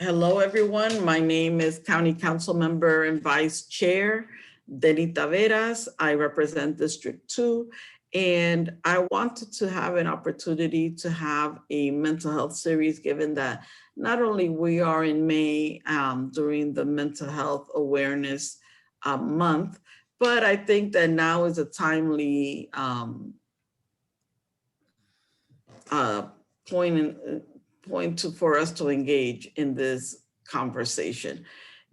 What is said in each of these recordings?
Hello, everyone. My name is County Council Member and Vice Chair Deni Taveras. I represent District 2, and I wanted to have an opportunity to have a mental health series, given that not only we are in May during the Mental Health Awareness Month, but I think that now is a timely point for us to engage in this conversation,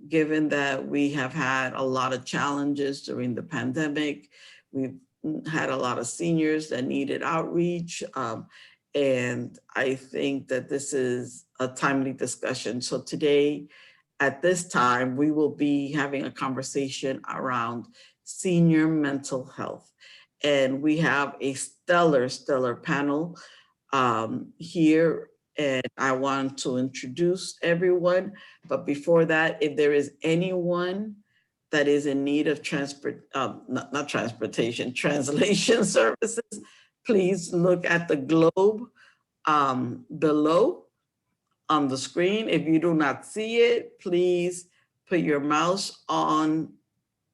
given that we have had a lot of challenges during the pandemic. We've had a lot of seniors that needed outreach, and I think that this is a timely discussion. So today, at this time, we will be having a conversation around senior mental health. And we have a stellar panel here, and I want to introduce everyone. But before that, if there is anyone that is in need of not transportation, translation services, please look at the globe below on the screen. If you do not see it, please put your mouse on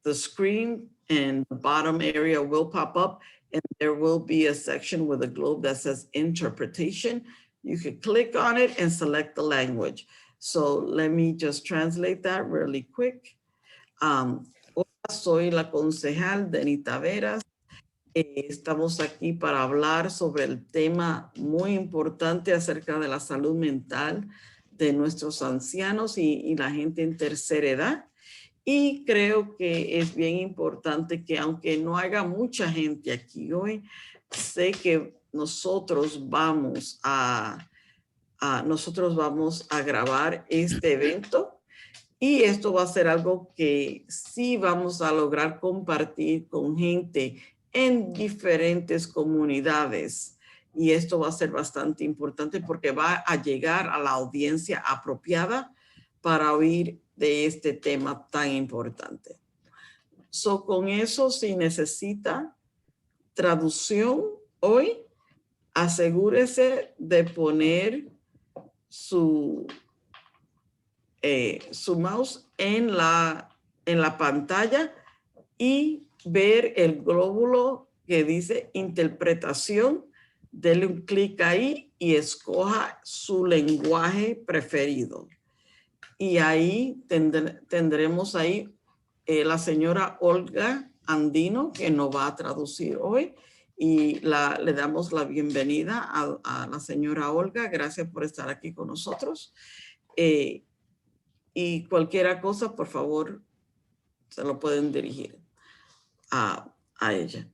the screen and the bottom area will pop up, and there will be a section with a globe that says interpretation. You can click on it and select the language. So let me just translate that really quick. Hola, soy la concejal Deni Taveras. Estamos aquí para hablar sobre el tema muy importante acerca de la salud mental de nuestros ancianos y la gente en tercera edad. Y creo que es bien importante que, aunque no haya mucha gente aquí hoy, sé que nosotros vamos a grabar este evento, y esto va a ser algo que sí vamos a lograr compartir con gente en diferentes comunidades. Y esto va a ser bastante importante porque va a llegar a la audiencia apropiada para oír de este tema tan importante. So, con eso, si necesita traducción hoy, asegúrese de poner su mouse en la pantalla y ver el glóbulo que dice interpretación. Dele un clic ahí y escoja su lenguaje preferido. Y ahí tendremos ahí la señora Olga Andino, que nos va a traducir hoy, y le damos la bienvenida a la señora Olga. Gracias por estar aquí con nosotros. Y cualquier cosa, por favor, se lo pueden dirigir a ella.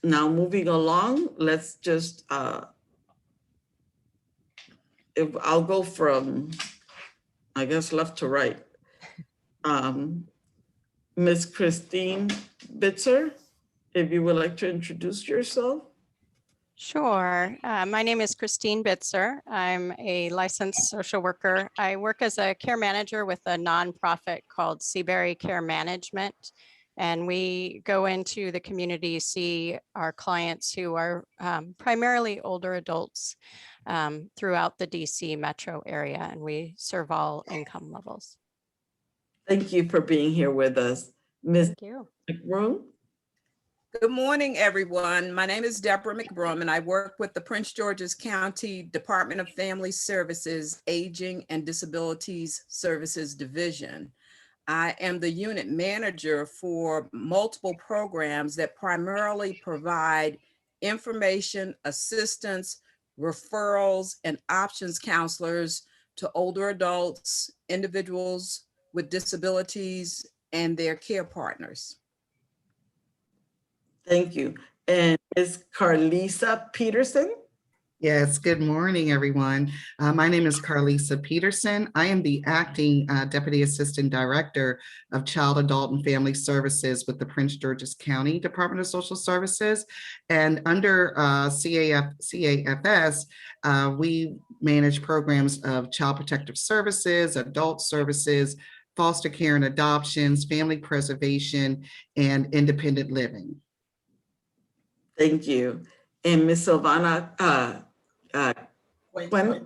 Now, moving along, let's just, I'll go from, I guess, left to right. Ms. Christine Bitzer, if you would like to introduce yourself. Sure. My name is Christine Bitzer. I'm a licensed social worker. I work as a care manager with a nonprofit called Seabury Care Management. And we go into the community, see our clients who are primarily older adults throughout the DC metro area, and we serve all income levels. Thank you for being here with us. Ms. McBroom. Good morning, everyone. My name is Deborah McBroom, and I work with the Prince George's County Department of Family Services Aging and Disabilities Services Division. I am the unit manager for multiple programs that primarily provide information, assistance, referrals, and options counselors to older adults, individuals with disabilities, and their care partners. Thank you. And Ms. Carlesa Peterson. Yes, good morning, everyone. My name is Carlesa Peterson. I am the acting Deputy Assistant Director of Child, Adult, and Family Services with the Prince George's County Department of Social Services. And under CAFS, we manage programs of child protective services, adult services, foster care and adoptions, family preservation, and independent living. Thank you. And Ms. Silvana Quentua.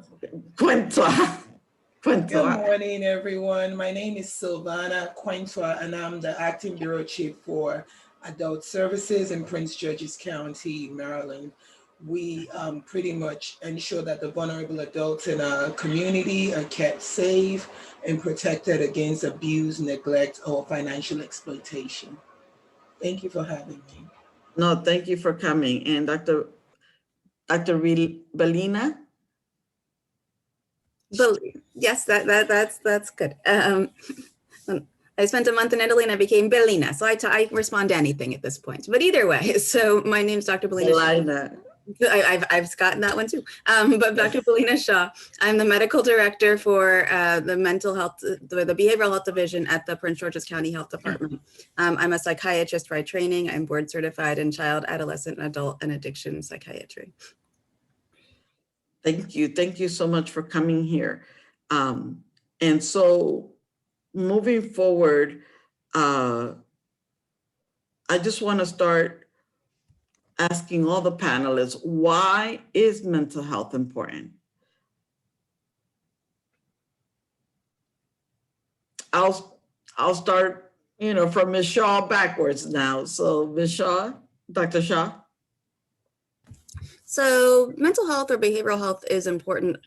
Good Quentua. morning, everyone. My name is Silvana Quentua, and I'm the Acting Bureau Chief for Adult Services in Prince George's County, Maryland. We pretty much ensure that the vulnerable adults in our community are kept safe and protected against abuse, neglect, or financial exploitation. Thank you for having me. No, thank you for coming. And Dr. Billina? Yes, that's good. I spent a month in Italy and I became Billina, so I respond to anything at this point. But either way, so my name's Dr. Billina. I've gotten that one too. But Dr. Billina Shaw, I'm the medical director for the mental health, the behavioral health division at the Prince George's County Health Department. I'm a psychiatrist by training. I'm board certified in child, adolescent, adult, and addiction psychiatry. Thank you. Thank you so much for coming here. And so moving forward, I just want to start asking all the panelists, why is mental health important? I'll start, from Ms. Shaw backwards now. So Ms. Shaw, Dr. Shaw. So mental health or behavioral health is important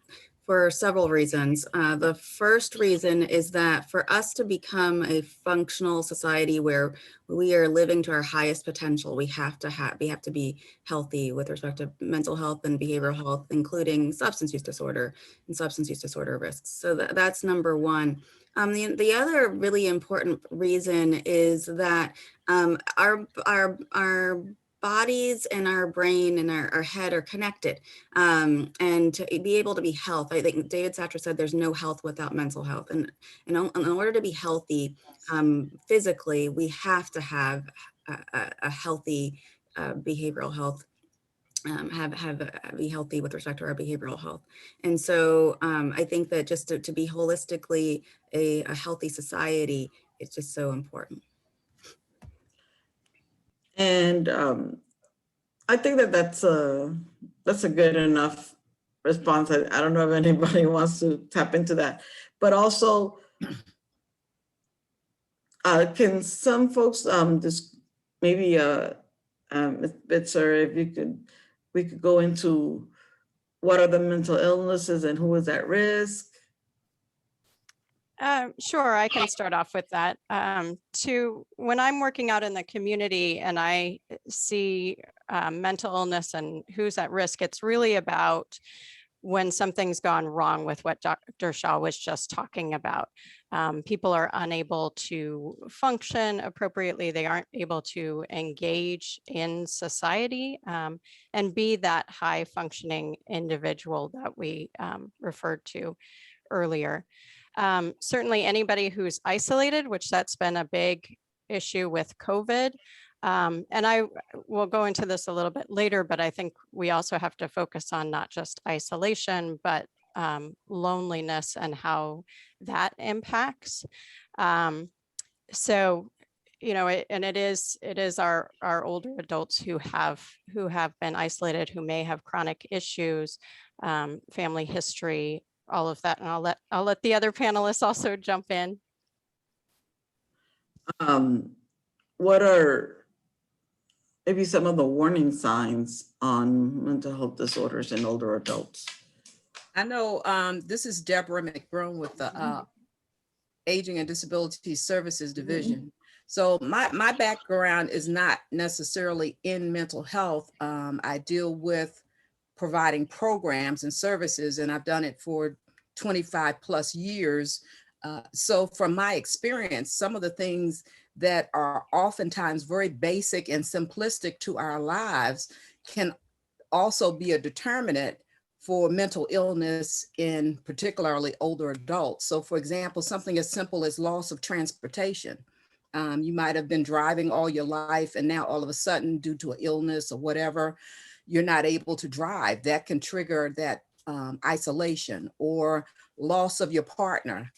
for several reasons. The first reason is that for us to become a functional society where we are living to our highest potential, we have to be healthy with respect to mental health and behavioral health, including substance use disorder and substance use disorder risks. So that's number one. The other really important reason is that our bodies and our brain and our head are connected, and to be able to be health. I think David Satcher said there's no health without mental health. And in order to be healthy physically, we have to have a healthy behavioral health, be healthy with respect to our behavioral health. And so I think that just to be holistically a healthy society, it's just so important. And I think that's a good enough response. I don't know if anybody wants to tap into that, but also, can some folks just maybe Ms. Bitzer, if we could go into what are the mental illnesses and who is at risk? Sure, I can start off with that. When I'm working out in the community and I see mental illness and who's at risk, it's really about when something's gone wrong with what Dr. Shaw was just talking about. People are unable to function appropriately. They aren't able to engage in society and be that high functioning individual that we referred to earlier. Certainly anybody who's isolated, which that's been a big issue with COVID. And I will go into this a little bit later, but I think we also have to focus on not just isolation, but loneliness and how that impacts. So, it is our older adults who have been isolated, who may have chronic issues, family history, all of that. And I'll let the other panelists also jump in. What are maybe some of the warning signs on mental health disorders in older adults? I know this is Deborah McBroom with the Aging and Disabilities Services Division. So my background is not necessarily in mental health. I deal with providing programs and services, and I've done it for 25 plus years. So from my experience, some of the things that are oftentimes very basic and simplistic to our lives can also be a determinant for mental illness in particularly older adults. So for example, something as simple as loss of transportation. You might have been driving all your life and now all of a sudden due to an illness or whatever, you're not able to drive. That can trigger that isolation, or loss of your partner,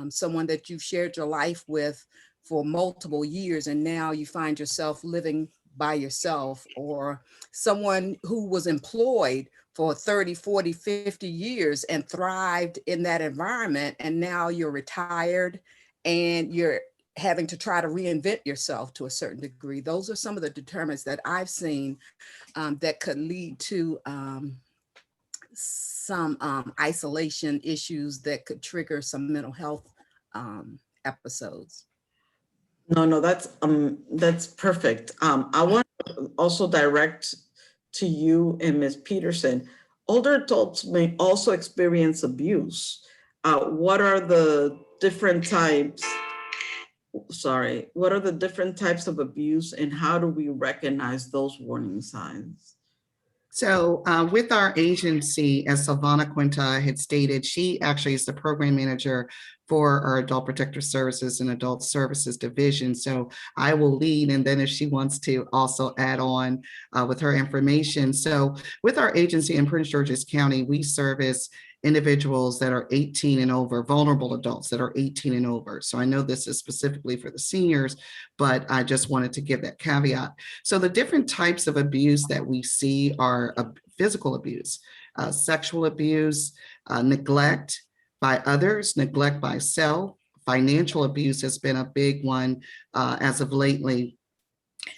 someone that you've shared your life with for multiple years and now you find yourself living by yourself, or someone who was employed for 30, 40, 50 years and thrived in that environment. And now you're retired and you're having to try to reinvent yourself to a certain degree. Those are some of the determinants that I've seen that could lead to some isolation issues that could trigger some mental health episodes. No, that's perfect. I want to also direct to you and Ms. Peterson. Older adults may also experience abuse. What are the different types? Sorry, what are the different types of abuse and how do we recognize those warning signs? So with our agency, as Silvana Quinta had stated, she actually is the program manager for our Adult Protective Services and Adult Services Division. So I will lead, and then if she wants to also add on with her information. So with our agency in Prince George's County, we service individuals that are 18 and over, vulnerable adults that are 18 and over. So I know this is specifically for the seniors, but I just wanted to give that caveat. So the different types of abuse that we see are physical abuse, sexual abuse, neglect by others, neglect by self, financial abuse has been a big one as of lately.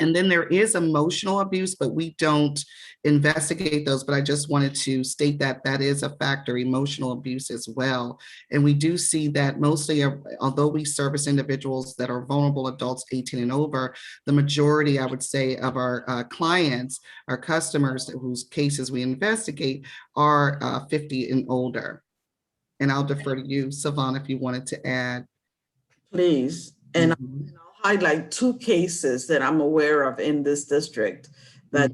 And then there is emotional abuse, but we don't investigate those. But I just wanted to state that that is a factor, emotional abuse as well. And we do see that mostly, although we service individuals that are vulnerable adults 18 and over, the majority, I would say, of our clients, our customers whose cases we investigate are 50 and older. And I'll defer to you, Silvana, if you wanted to add. Please. And I'll highlight two cases that I'm aware of in this district that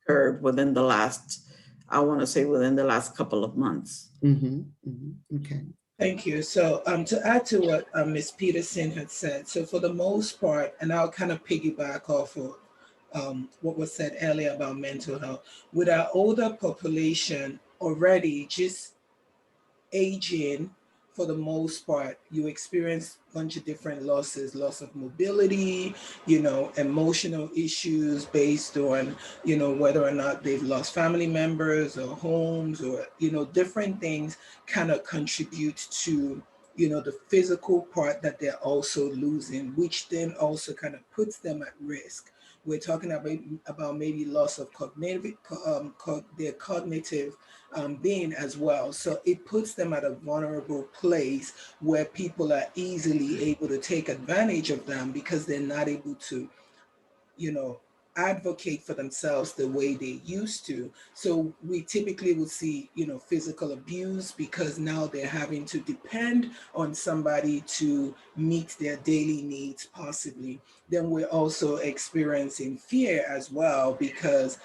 occurred within the last, I want to say within the last couple of months. Okay. Thank you. So to add to what Ms. Peterson had said, so for the most part, and I'll kind of piggyback off of what was said earlier about mental health, with our older population already just aging, for the most part, you experience a bunch of different losses, loss of mobility, emotional issues based on, whether or not they've lost family members or homes or, different things kind of contribute to, the physical part that they're also losing, which then also kind of puts them at risk. We're talking about maybe loss of their cognitive being as well. So it puts them at a vulnerable place where people are easily able to take advantage of them because they're not able to, advocate for themselves the way they used to. So we typically will see, physical abuse because now they're having to depend on somebody to meet their daily needs possibly. Then we're also experiencing fear as well because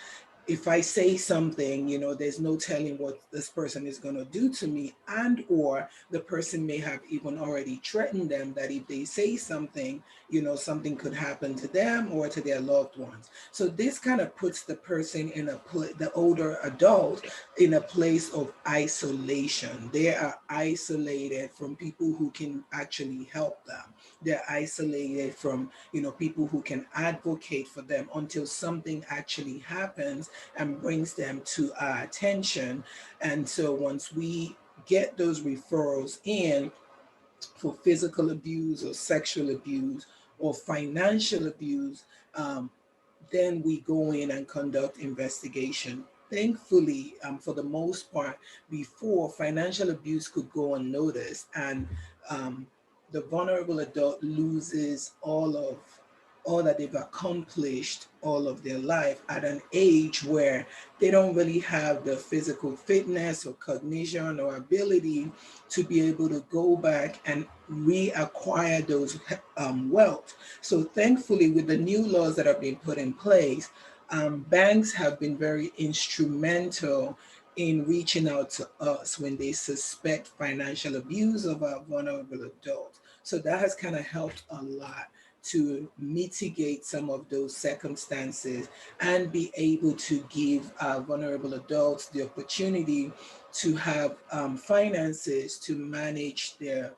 if I say something, there's no telling what this person is going to do to me, and or the person may have even already threatened them that if they say something, something could happen to them or to their loved ones. So this kind of puts the person in the older adult in a place of isolation. They are isolated from people who can actually help them. They're isolated from, people who can advocate for them until something actually happens and brings them to our attention. And so once we get those referrals in for physical abuse or sexual abuse or financial abuse, then we go in and conduct investigation. Thankfully, for the most part, before, financial abuse could go unnoticed, and the vulnerable adult loses all that they've accomplished all of their life at an age where they don't really have the physical fitness or cognition or ability to be able to go back and reacquire those wealth. So thankfully, with the new laws that have been put in place, banks have been very instrumental in reaching out to us when they suspect financial abuse of our vulnerable adults. So that has kind of helped a lot to mitigate some of those circumstances and be able to give vulnerable adults the opportunity to have finances to manage their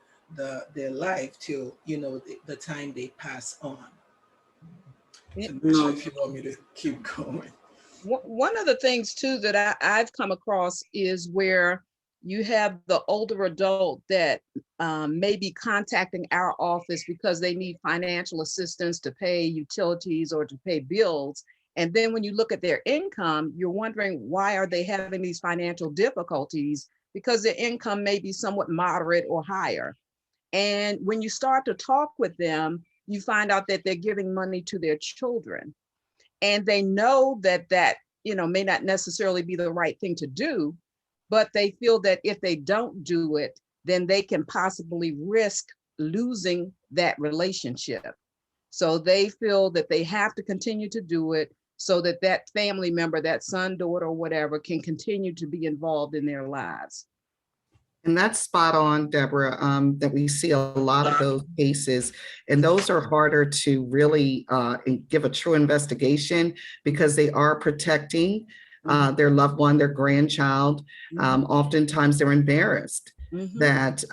life till the time they pass on. I'm not sure if you want me to keep going. One of the things too that I've come across is where you have the older adult that may be contacting our office because they need financial assistance to pay utilities or to pay bills. And then when you look at their income, you're wondering, why are they having these financial difficulties? Because their income may be somewhat moderate or higher. And when you start to talk with them, you find out that they're giving money to their children. And they know that may not necessarily be the right thing to do, but they feel that if they don't do it, then they can possibly risk losing that relationship. So they feel that they have to continue to do it so that that family member, that son, daughter, or whatever, can continue to be involved in their lives. And that's spot on, Deborah, that we see a lot of those cases. And those are harder to really give a true investigation because they are protecting their loved one, their grandchild. Oftentimes they're embarrassed that,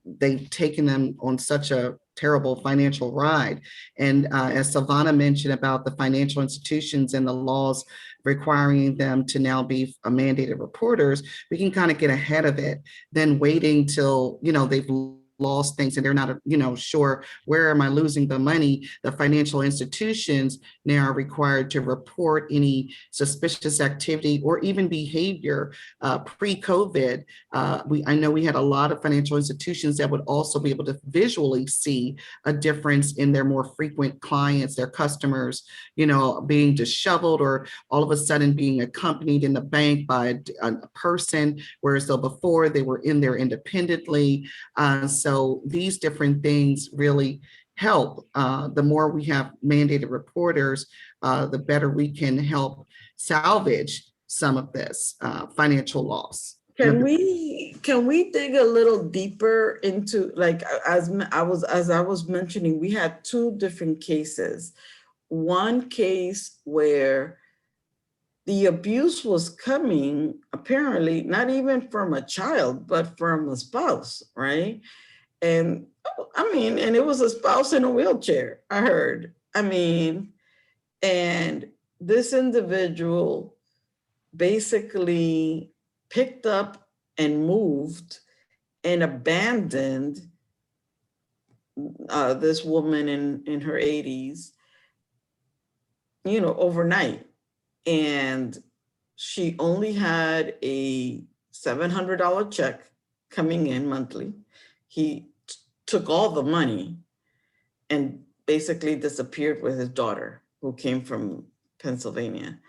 they've taken them on such a terrible financial ride. And as Silvana mentioned about the financial institutions and the laws requiring them to now be mandated reporters, we can kind of get ahead of it than waiting till, they've lost things and they're not, sure, where am I losing the money? The financial institutions now are required to report any suspicious activity or even behavior pre-COVID. I know we had a lot of financial institutions that would also be able to visually see a difference in their more frequent clients, their customers, being disheveled or all of a sudden being accompanied in the bank by a person, whereas though before they were in there independently. So these different things really help. The more we have mandated reporters, the better we can help salvage some of this financial loss. Can we dig a little deeper into, like, as I was mentioning, we had two different cases. One case where the abuse was coming apparently not even from a child, but from a spouse, right? And and it was a spouse in a wheelchair, I heard. And this individual basically picked up and moved and abandoned this woman in her 80s, overnight. And she only had a $700 check coming in monthly. He took all the money and basically disappeared with his daughter, who came from Pennsylvania.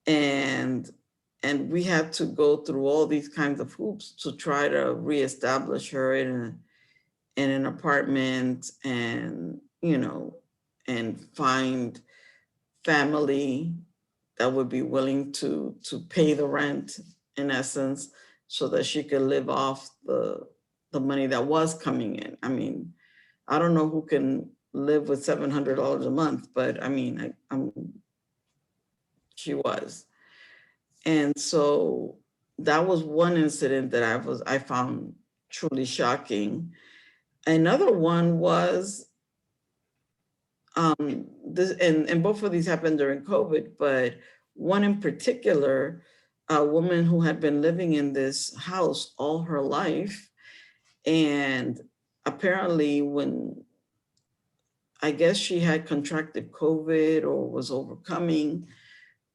And we had to go through all these kinds of hoops to try to reestablish her in an apartment and find family that would be willing to pay the rent, in essence, so that she could live off the money that was coming in. I don't know who can live with $700 a month, but she was. And so that was one incident that I found truly shocking. Another one was this, and both of these happened during COVID, but one in particular, a woman who had been living in this house all her life. And apparently when, I guess she had contracted COVID or was overcoming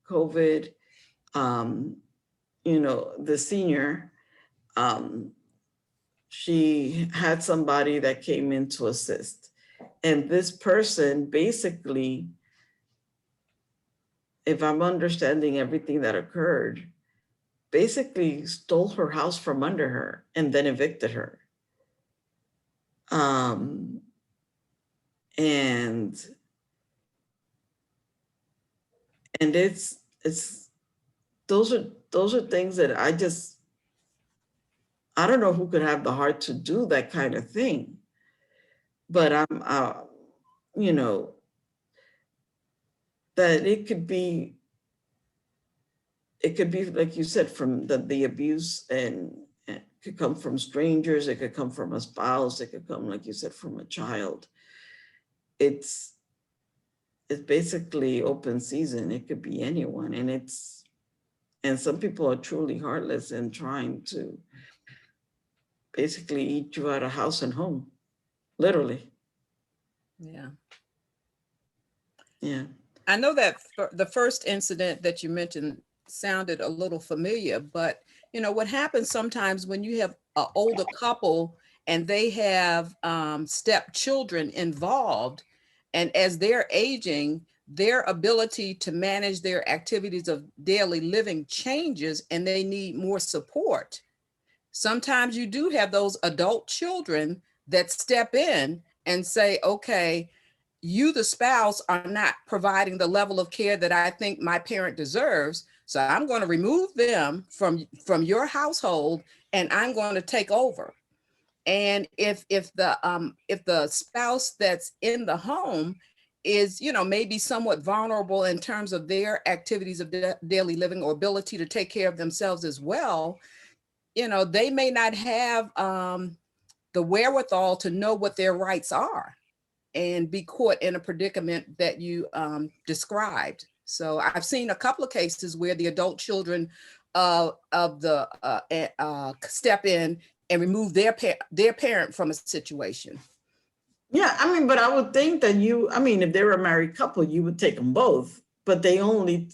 COVID, the senior, she had somebody that came in to assist. And this person basically, if I'm understanding everything that occurred, basically stole her house from under her and then evicted her. And it's those are things that I don't know who could have the heart to do that kind of thing. But that it could be like you said, from the abuse, and it could come from strangers, it could come from a spouse, it could come, like you said, from a child. It's it's basically open season. It could be anyone, and some people are truly heartless and trying to basically eat you out of house and home, literally. Yeah. Yeah. I know that the first incident that you mentioned sounded a little familiar, but what happens sometimes when you have an older couple and they have stepchildren involved, and as they're aging, their ability to manage their activities of daily living changes and they need more support. Sometimes you do have those adult children that step in and say, okay, you, the spouse, are not providing the level of care that I think my parent deserves. So I'm going to remove them from your household and I'm going to take over. And if the spouse that's in the home is, maybe somewhat vulnerable in terms of their activities of daily living or ability to take care of themselves as well, they may not have the wherewithal to know what their rights are and be caught in a predicament that you described. So I've seen a couple of cases where the adult children of the step in and remove their parent from a situation. Yeah, I mean, but I would think that if they were a married couple, you would take them both, but they only,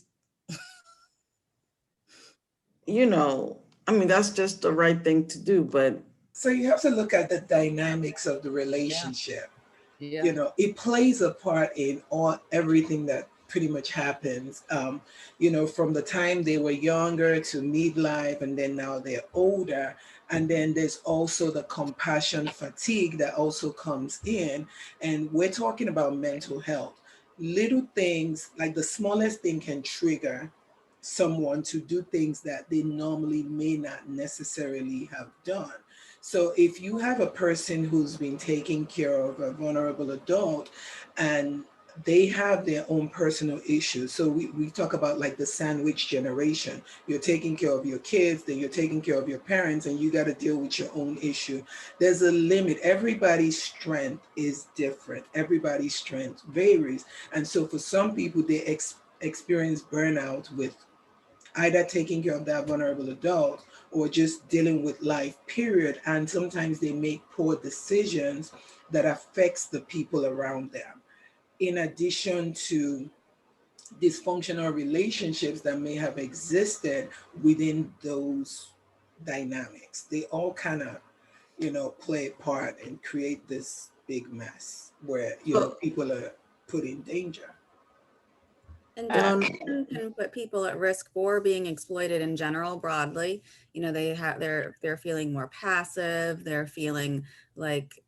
that's just the right thing to do, but. So you have to look at the dynamics of the relationship. Yeah. It plays a part in everything that pretty much happens, from the time they were younger to midlife, and then now they're older. And then there's also the compassion fatigue that also comes in. And we're talking about mental health. Little things, like the smallest thing, can trigger someone to do things that they normally may not necessarily have done. So if you have a person who's been taking care of a vulnerable adult and they have their own personal issues. So we talk about like the sandwich generation. You're taking care of your kids, then you're taking care of your parents, and you got to deal with your own issue. There's a limit. Everybody's strength is different. Everybody's strength varies. And so for some people, they experience burnout with either taking care of that vulnerable adult or just dealing with life, period. And sometimes they make poor decisions that affects the people around them. In addition to dysfunctional relationships that may have existed within those dynamics, they all kind of, play a part and create this big mess where, people are put in danger. And Um, depression can put people at risk for being exploited in general, broadly. They're feeling more passive. They're feeling like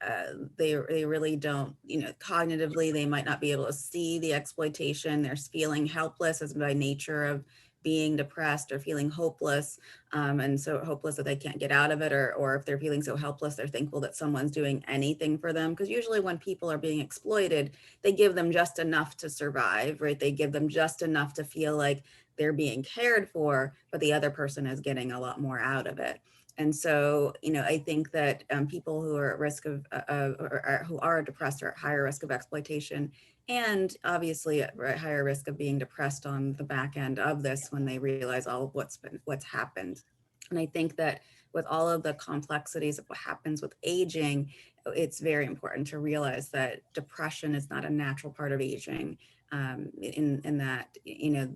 they really don't, cognitively, they might not be able to see the exploitation. They're feeling helpless as by nature of being depressed or feeling hopeless. And so hopeless that they can't get out of it, or if they're feeling so helpless, they're thankful that someone's doing anything for them. Because usually when people are being exploited, they give them just enough to survive, right? They give them just enough to feel like they're being cared for, but the other person is getting a lot more out of it. And so, I think that people who are at risk of, or who are depressed are at higher risk of exploitation, and obviously at higher risk of being depressed on the back end of this when they realize all of what's happened. And I think that with all of the complexities of what happens with aging, it's very important to realize that depression is not a natural part of aging. In that,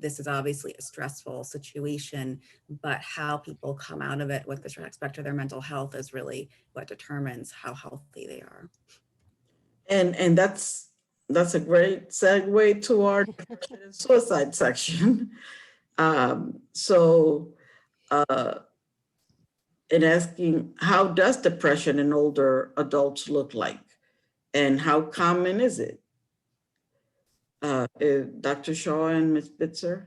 this is obviously a stressful situation, but how people come out of it with respect to their mental health is really what determines how healthy they are. and that's a great segue to our depression and suicide section. So in asking, how does depression in older adults look like, and how common is it? Dr. Shaw and Ms. Bitzer?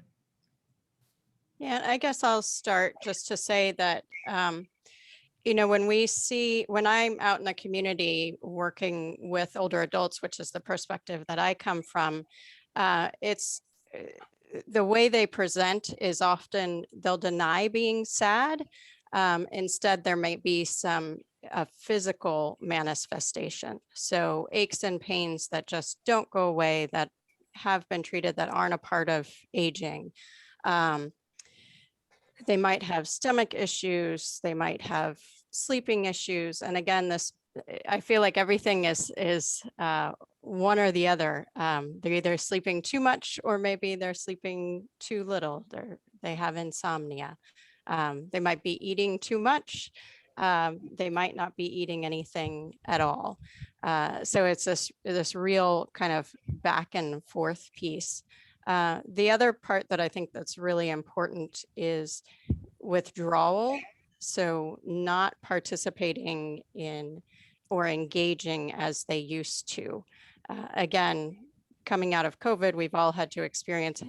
Yeah, I guess I'll start just to say that, when I'm out in the community working with older adults, which is the perspective that I come from, it's the way they present is often they'll deny being sad. Instead, there might be some physical manifestation. So aches and pains that just don't go away, that have been treated that aren't a part of aging. They might have stomach issues, they might have sleeping issues. And again, I feel like everything is one or the other. They're either sleeping too much or maybe they're sleeping too little. They have insomnia. They might be eating too much. They might not be eating anything at all. So it's this real kind of back and forth piece. The other part that I think that's really important is withdrawal. So not participating in or engaging as they used to. Again, coming out of COVID, we've all had to experience,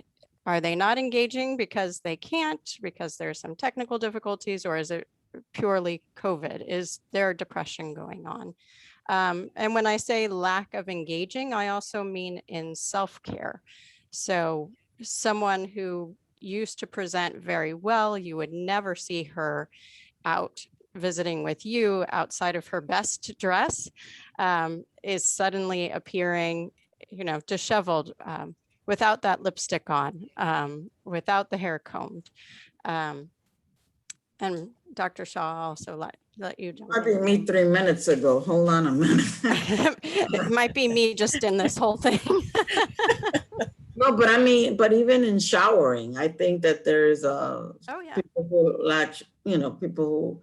are they not engaging because they can't, because there's some technical difficulties, or is it purely COVID? Is there depression going on? And when I say lack of engaging, I also mean in self-care. So someone who used to present very well, you would never see her out visiting with you outside of her best dress, is suddenly appearing, disheveled, without that lipstick on, without the hair combed. And Dr. Shaw also let you jump Might be in. me 3 minutes ago. Hold on a minute. It might be me just in this whole thing. No, but I mean, but even in showering, I think that there's Oh yeah. people who lack, people who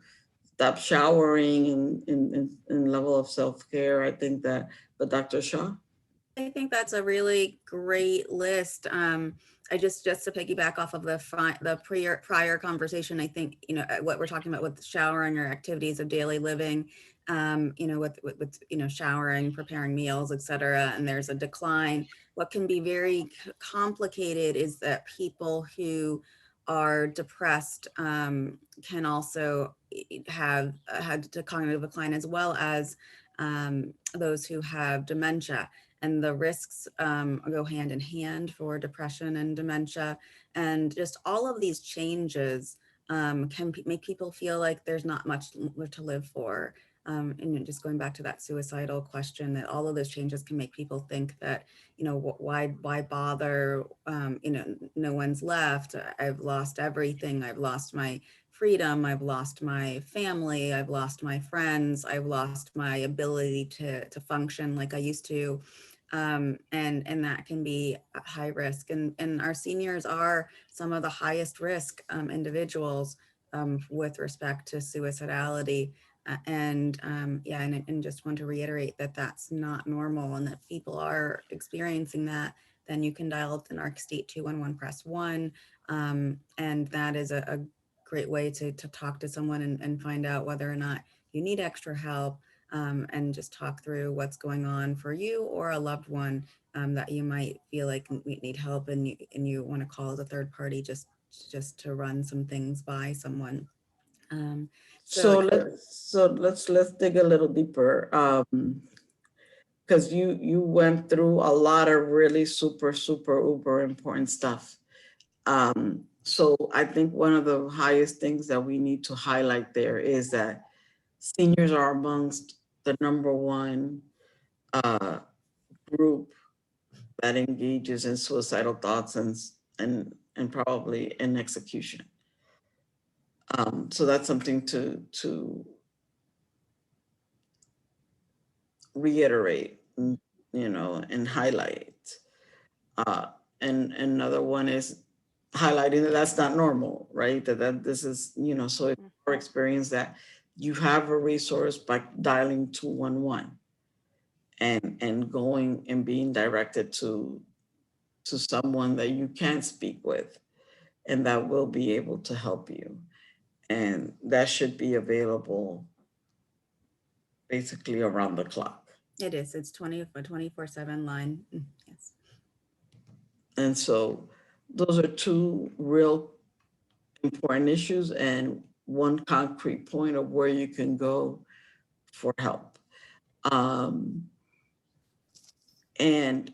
stop showering in level of self-care. I think that, but Dr. Shaw? I think that's a really great list. I just to piggyback off of the prior conversation, I think, what we're talking about with showering or activities of daily living, with showering, preparing meals, etc. And there's a decline. What can be very complicated is that people who are depressed can also have had cognitive decline, as well as those who have dementia. And the risks go hand in hand for depression and dementia. And just all of these changes can make people feel like there's not much to live for. And just going back to that suicidal question, that all of those changes can make people think that, why bother? No one's left. I've lost everything. I've lost my freedom. I've lost my family. I've lost my friends. I've lost my ability to function like I used to. And that can be high risk. And our seniors are some of the highest risk individuals with respect to suicidality. And just want to reiterate that that's not normal, and that people are experiencing that. Then you can dial up the NARC State 211 press 1. And that is a great way to talk to someone and find out whether or not you need extra help. And just talk through what's going on for you or a loved one that you might feel like need help, and you want to call as a third party just to run some things by someone. So let's dig a little deeper, because you went through a lot of really super uber important stuff. So I think one of the highest things that we need to highlight there is that seniors are amongst the number one group that engages in suicidal thoughts and probably in execution. So that's something to reiterate, and highlight. And another one is highlighting that that's not normal, right? That this is, so it's our experience that you have a resource by dialing 211 and going and being directed to someone that you can speak with and that will be able to help you. And that should be available basically around the clock. It is. It's 24/7 line. Yes. And so those are two real important issues and one concrete point of where you can go for help. And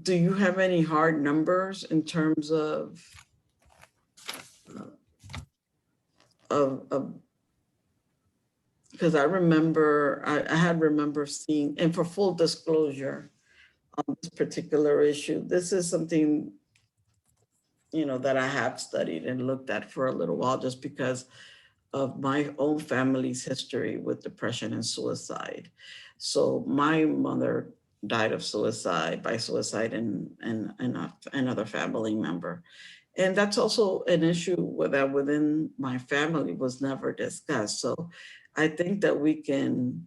do you have any hard numbers in terms of because I remember, I had remember seeing, and for full disclosure, on this particular issue. This is something, that I have studied and looked at for a little while, just because of my own family's history with depression and suicide. So my mother died of suicide, by suicide, and another family member. And that's also an issue that within my family was never discussed. So I think that we can,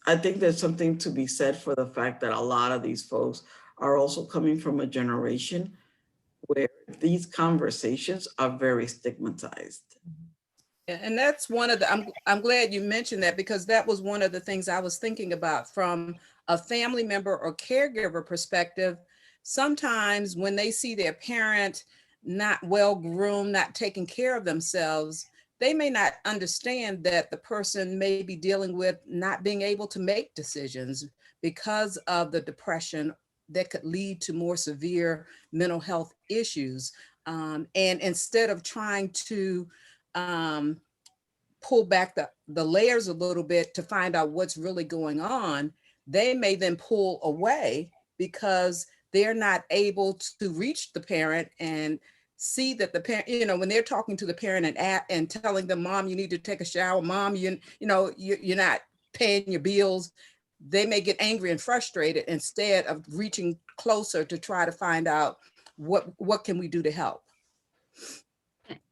I think there's something to be said for the fact that a lot of these folks are also coming from a generation where these conversations are very stigmatized. And that's one of the, I'm glad you mentioned that, because that was one of the things I was thinking about from a family member or caregiver perspective. Sometimes when they see their parent not well groomed, not taking care of themselves, they may not understand that the person may be dealing with not being able to make decisions because of the depression that could lead to more severe mental health issues. And instead of trying to pull back the layers a little bit to find out what's really going on, they may then pull away because they're not able to reach the parent and see that the parent, when they're talking to the parent and telling them, Mom, you need to take a shower, Mom, you're not paying your bills, they may get angry and frustrated instead of reaching closer to try to find out what can we do to help.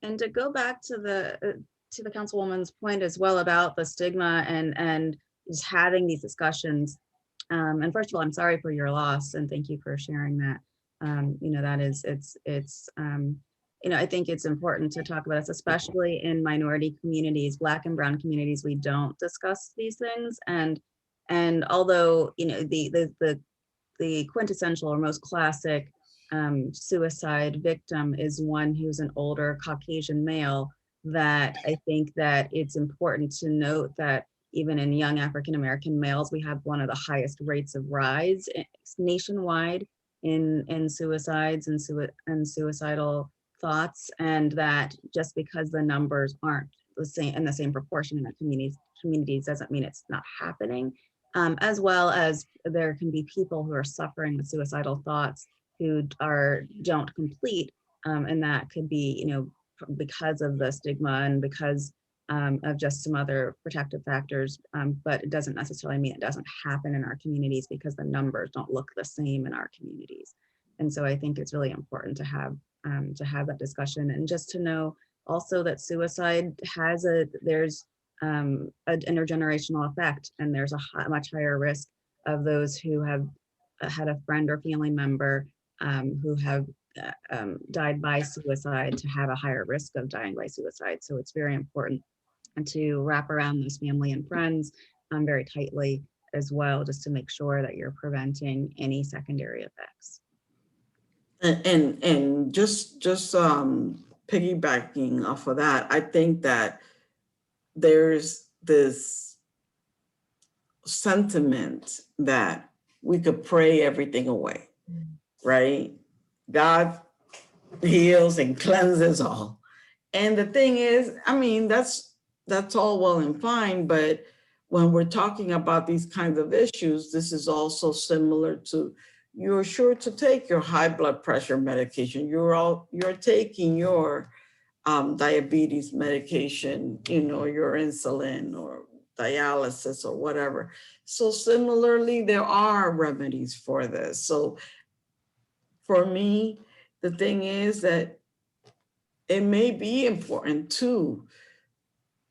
And to go back to the councilwoman's point as well about the stigma and just having these discussions. And first of all, I'm sorry for your loss, and thank you for sharing that. That is, I think it's important to talk about this, especially in minority communities, Black and Brown communities. We don't discuss these things, and although the quintessential or most classic suicide victim is one who's an older Caucasian male, that I think that it's important to note that even in young African-American males, we have one of the highest rates of rise nationwide in suicides and suicidal thoughts, and that just because the numbers aren't the same in the same proportion in the communities doesn't mean it's not happening. As well as there can be people who are suffering with suicidal thoughts who don't complete, and that could be, because of the stigma and because of just some other protective factors, but it doesn't necessarily mean it doesn't happen in our communities because the numbers don't look the same in our communities. And so I think it's really important to have that discussion, and just to know also that suicide there's an intergenerational effect, and there's a much higher risk of those who have had a friend or family member who have died by suicide to have a higher risk of dying by suicide. So it's very important to wrap around those family and friends very tightly as well, just to make sure that you're preventing any secondary effects. And just piggybacking off of that, I think that there's this sentiment that we could pray everything away, right? God heals and cleanses all. And the thing is, I mean, that's all well and fine, but when we're talking about these kinds of issues, this is also similar to, you're sure to take your high blood pressure medication. You're taking your diabetes medication, your insulin or dialysis or whatever. So similarly, there are remedies for this. So for me, the thing is that it may be important too.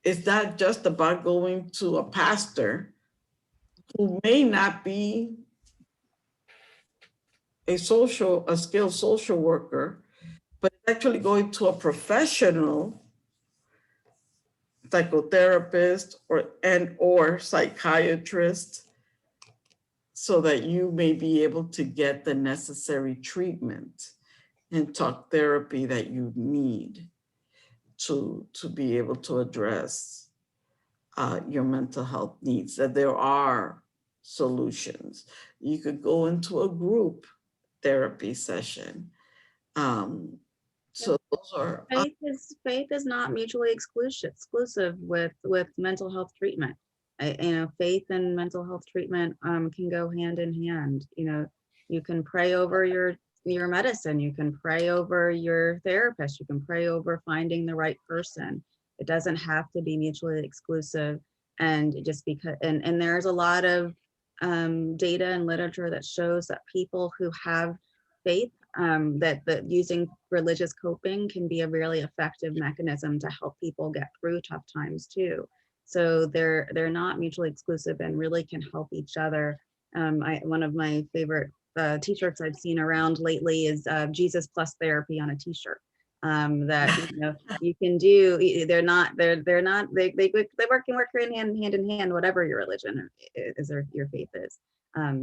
It's not just about going to a pastor who may not be a skilled social worker, but actually going to a professional psychotherapist or psychiatrist, so that you may be able to get the necessary treatment and talk therapy that you need to be able to address your mental health needs, that there are solutions. You could go into a group therapy session. So those are, Faith is not mutually exclusive with mental health treatment. Faith and mental health treatment can go hand in hand. You can pray over your medicine, you can pray over your therapist, you can pray over finding the right person. It doesn't have to be mutually exclusive. And just because, and there's a lot of data and literature that shows that people who have faith, that using religious coping can be a really effective mechanism to help people get through tough times too. So they're not mutually exclusive and really can help each other. One of my favorite t-shirts I've seen around lately is Jesus plus therapy on a t-shirt. That you can do. They work hand in hand, whatever your religion is or your faith is.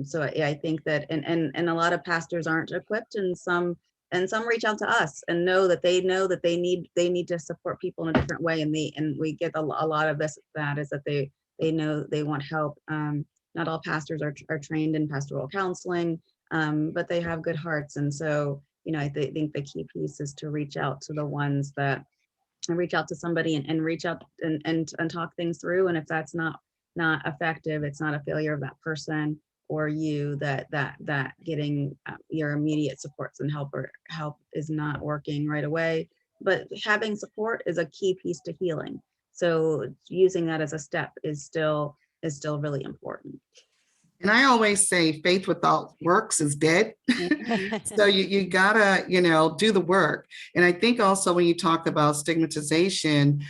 So I think that, and a lot of pastors aren't equipped, and some reach out to us and know that they need to support people in a different way, and we get a lot of that is that they know they want help. Not all pastors are trained in pastoral counseling, but they have good hearts, and so I think the key piece is to reach out to the ones that, and reach out to somebody and reach out and talk things through. And if that's not effective, it's not a failure of that person or you, that getting your immediate supports and help is not working right away. But having support is a key piece to healing. So using that as a step is still really important. And I always say faith without works is dead. So you gotta, do the work. And I think also when you talk about stigmatization,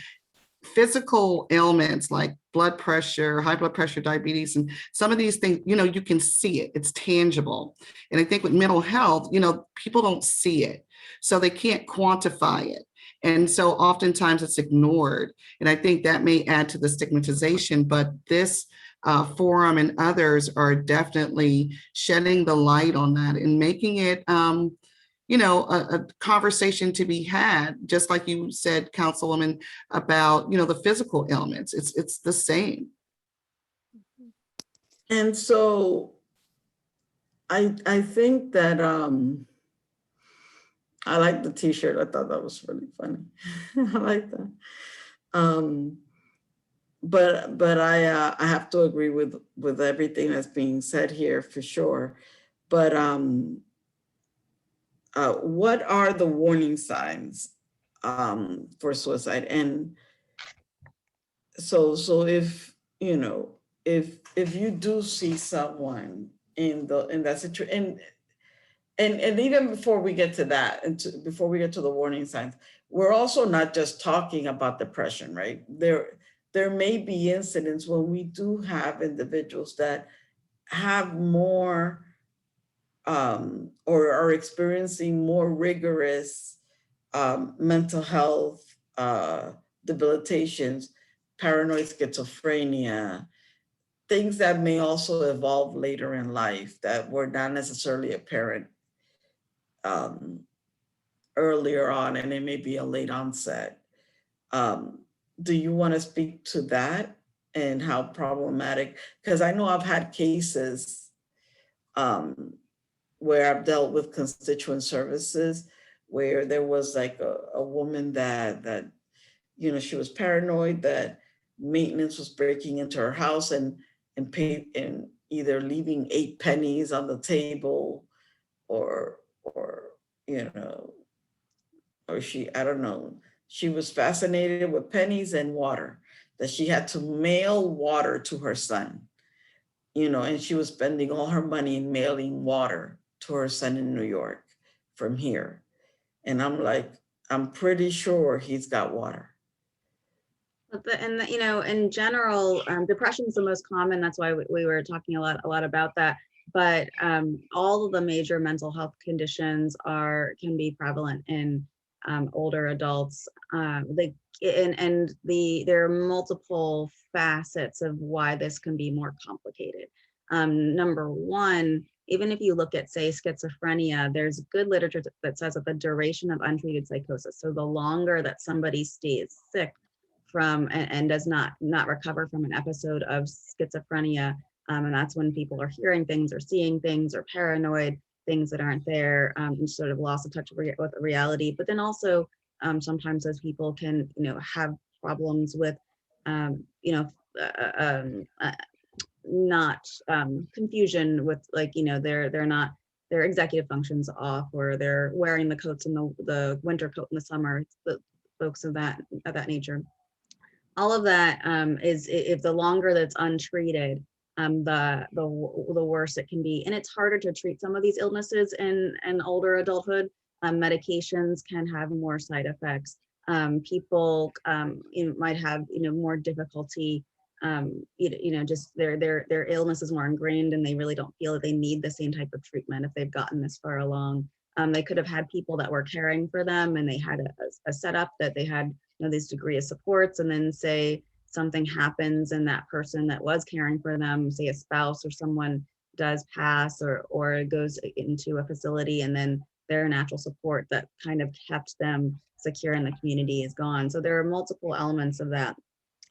physical ailments like blood pressure, high blood pressure, diabetes, and some of these things, you can see it, it's tangible. And I think with mental health, people don't see it, so they can't quantify it. And so oftentimes it's ignored. And I think that may add to the stigmatization, but this forum and others are definitely shedding the light on that and making it, a conversation to be had, just like you said, Councilwoman, about, the physical ailments. It's the same. and so I think that I like the t-shirt. I thought that was really funny. I like that. But I have to agree with everything that's being said here for sure. But what are the warning signs for suicide? And so if if you do see someone in that situation, and even before we get to that, before we get to the warning signs, we're also not just talking about depression, right? There may be incidents when we do have individuals that have more or are experiencing more rigorous mental health debilitations, paranoid schizophrenia, things that may also evolve later in life that were not necessarily apparent earlier on, and it may be a late onset. Do you want to speak to that and how problematic? Because I know I've had cases where I've dealt with constituent services where there was like a woman that she was paranoid that maintenance was breaking into her house and either leaving 8 pennies on the table or I don't know, she was fascinated with pennies and water, that she had to mail water to her son, and she was spending all her money in mailing water to her son in New York from here. And I'm like, I'm pretty sure he's got water. But in general, depression is the most common. That's why we were talking a lot about that. But all of the major mental health conditions can be prevalent in older adults. There are multiple facets of why this can be more complicated. Number one, even if you look at, say, schizophrenia, there's good literature that says that the duration of untreated psychosis, so the longer that somebody stays sick from and does not recover from an episode of schizophrenia, and that's when people are hearing things or seeing things or paranoid, things that aren't there, and sort of loss of touch with reality. But then also sometimes those people can, have problems with, not confusion with, like, they're not, their executive functions off, or they're wearing the coats in the winter coat in the summer, the folks of that nature. All of that is, if the longer that's untreated, the worse it can be. And it's harder to treat some of these illnesses in older adulthood. Medications can have more side effects. People might have more difficulty. Just their illness is more ingrained, and they really don't feel that they need the same type of treatment if they've gotten this far along. They could have had people that were caring for them, and they had a setup that they had this degree of supports, and then say something happens and that person that was caring for them, say a spouse or someone, does pass or goes into a facility, and then their natural support that kind of kept them secure in the community is gone. So there are multiple elements of that.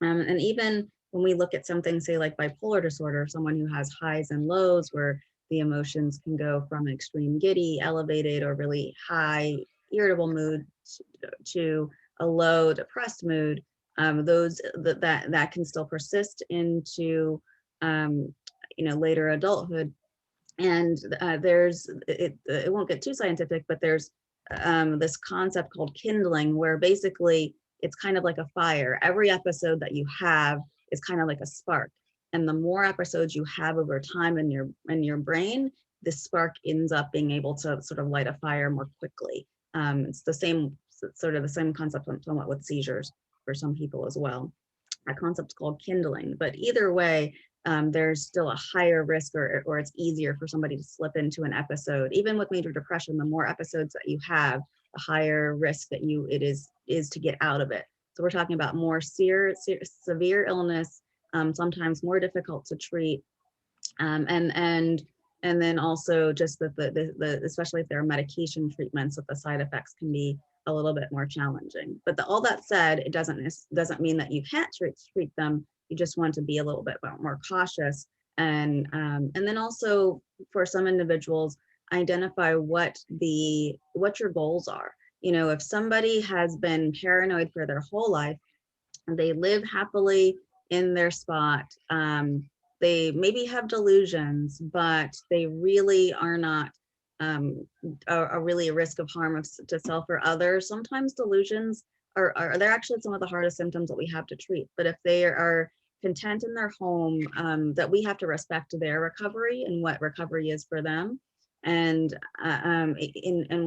And even when we look at something, say like bipolar disorder, someone who has highs and lows where the emotions can go from an extreme giddy, elevated, or really high irritable mood to a low depressed mood, that can still persist into later adulthood. And it won't get too scientific, but there's this concept called kindling, where basically it's kind of like a fire. Every episode that you have is kind of like a spark, and the more episodes you have over time in your brain, the spark ends up being able to sort of light a fire more quickly. It's the same concept somewhat with seizures for some people as well. That concept's called kindling. But either way, there's still a higher risk, or it's easier for somebody to slip into an episode. Even with major depression, the more episodes that you have, the higher risk that it is to get out of it. So we're talking about more severe illness, sometimes more difficult to treat, and then also just that the especially if there are medication treatments, that the side effects can be a little bit more challenging. But all that said, it doesn't mean that you can't treat them. You just want to be a little bit more cautious, and then also for some individuals, identify what your goals are. If somebody has been paranoid for their whole life, they live happily in their spot, they maybe have delusions, but they really are not really a risk of harm to self or others. Sometimes delusions they're actually some of the hardest symptoms that we have to treat. But if they are content in their home, that we have to respect their recovery and what recovery is for them, and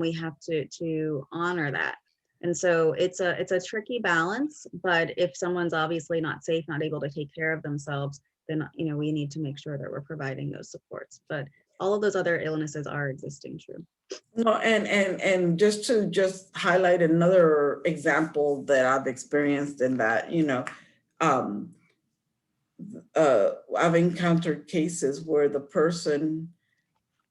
we have to honor that. And so it's a tricky balance. But if someone's obviously not safe, not able to take care of themselves, then we need to make sure that we're providing those supports. But all of those other illnesses are existing, true. No, and just to highlight another example that I've experienced in that, I've encountered cases where the person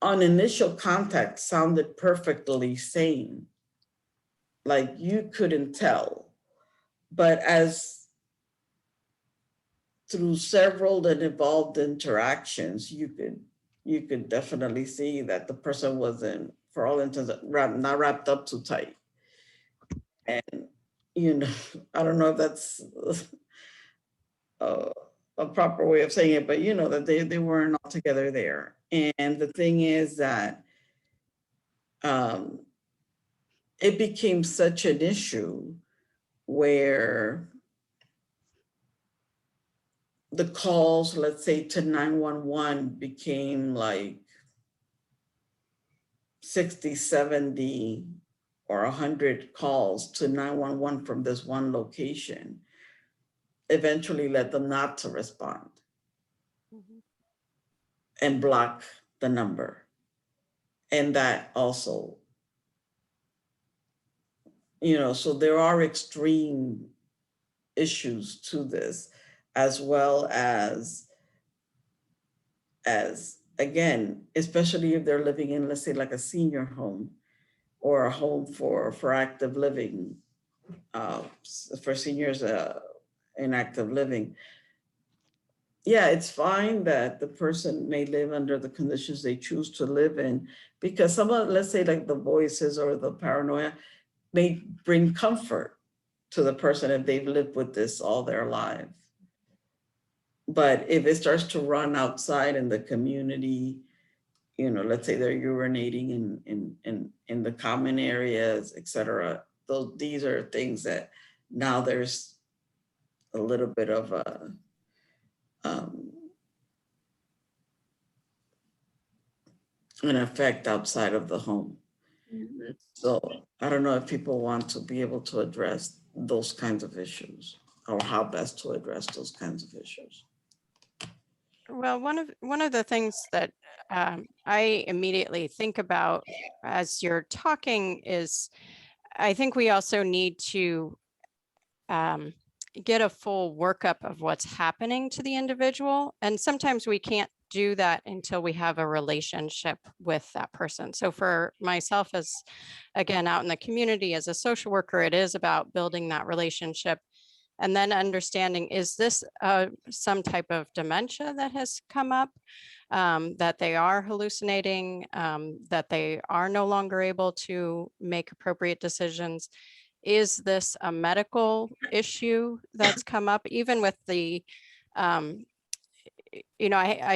on initial contact sounded perfectly sane, like you couldn't tell, but as through several and involved interactions, you could definitely see that the person wasn't, for all intents, not wrapped up too tight. And, I don't know if that's a proper way of saying it, but that they weren't all together there. And the thing is that it became such an issue where the calls, let's say, to 911 became like 60, 70, or 100 calls to 911 from this one location, eventually led them not to respond and block the number. And that also, so there are extreme issues to this, as well as again, especially if they're living in, let's say, like a senior home or a home for active living, for seniors in active living. yeah, it's fine that the person may live under the conditions they choose to live in, because some of, let's say like the voices or the paranoia may bring comfort to the person if they've lived with this all their life. But if it starts to run outside in the community, let's say they're urinating in the common areas, et cetera, these are things that now there's a little bit of a, an effect outside of the home. So I don't know if people want to be able to address those kinds of issues, or how best to address those kinds of issues. Well, one of the things that I immediately think about as you're talking is, I think we also need to get a full workup of what's happening to the individual. And sometimes we can't do that until we have a relationship with that person. So for myself, as again, out in the community as a social worker, it is about building that relationship and then understanding, is this some type of dementia that has come up, that they are hallucinating, that they are no longer able to make appropriate decisions? Is this a medical issue that's come up? Even with the, I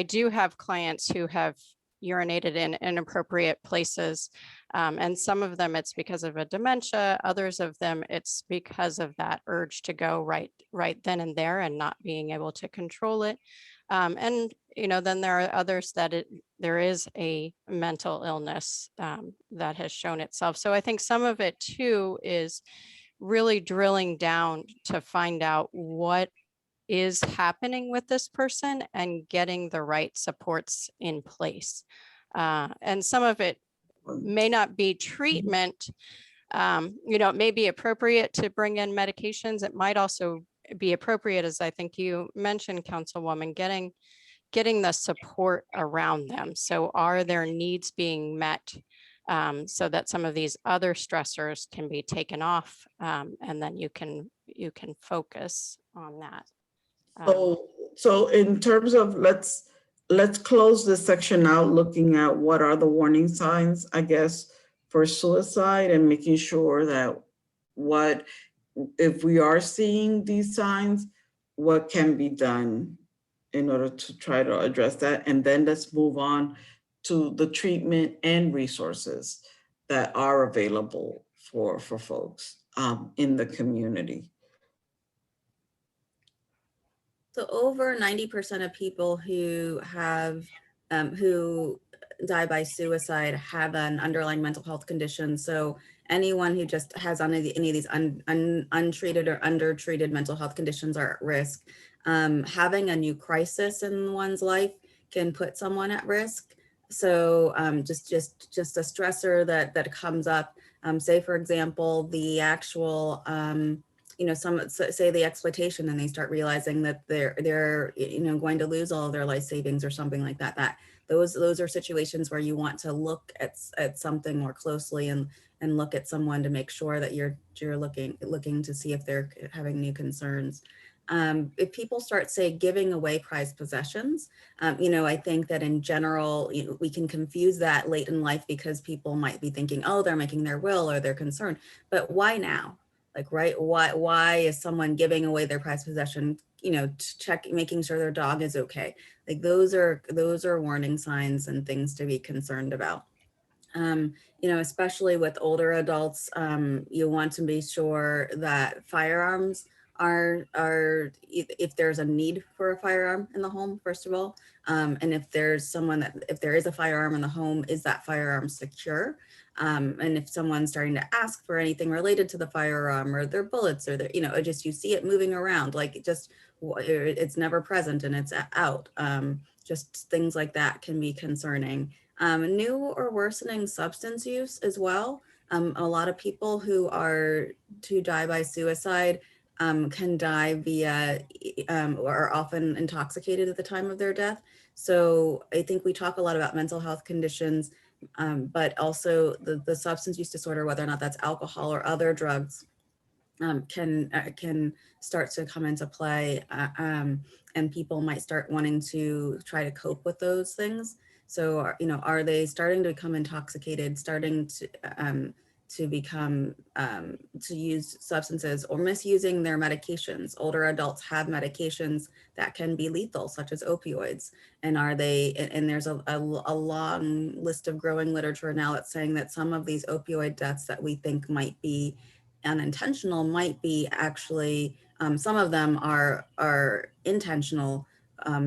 do have clients who have urinated in inappropriate places. And some of them it's because of a dementia, others of them it's because of that urge to go right then and there and not being able to control it. And then there are others that there is a mental illness that has shown itself. So I think some of it too is really drilling down to find out what is happening with this person and getting the right supports in place. And some of it may not be treatment. It may be appropriate to bring in medications. It might also be appropriate, as I think you mentioned, Councilwoman, getting the support around them. So are their needs being met, so that some of these other stressors can be taken off, and then you can focus on that. So in terms of, let's close this section out, looking at what are the warning signs, I guess, for suicide, and making sure that if we are seeing these signs, what can be done in order to try to address that. And then let's move on to the treatment and resources that are available for folks in the community. So over 90% of people who die by suicide have an underlying mental health condition. So anyone who just has any of these untreated or undertreated mental health conditions are at risk. Having a new crisis in one's life can put someone at risk. So just a stressor that comes up. Say, for example, the actual some say the exploitation, and they start realizing that they're going to lose all of their life savings or something like that. Those are situations where you want to look at something more closely and look at someone to make sure that you're looking to see if they're having new concerns. If people start, say, giving away prized possessions, I think that in general, we can confuse that late in life because people might be thinking, oh, they're making their will or they're concerned, but why now? Like, right, why is someone giving away their prized possession, making sure their dog is okay? Like those are warning signs and things to be concerned about. Especially with older adults, you want to be sure that firearms are if there's a need for a firearm in the home, first of all, and if there is a firearm in the home, is that firearm secure? And if someone's starting to ask for anything related to the firearm or their bullets or their, you see it moving around, like it's never present and it's out. Just things like that can be concerning. New or worsening substance use as well. A lot of people who die by suicide can die via or are often intoxicated at the time of their death. So I think we talk a lot about mental health conditions, but also the substance use disorder, whether or not that's alcohol or other drugs, can start to come into play, and people might start wanting to try to cope with those things. So, are they starting to become intoxicated, starting to become to use substances or misusing their medications? Older adults have medications that can be lethal, such as opioids. And there's a long list of growing literature now that's saying that some of these opioid deaths that we think might be unintentional might be actually, some of them are intentional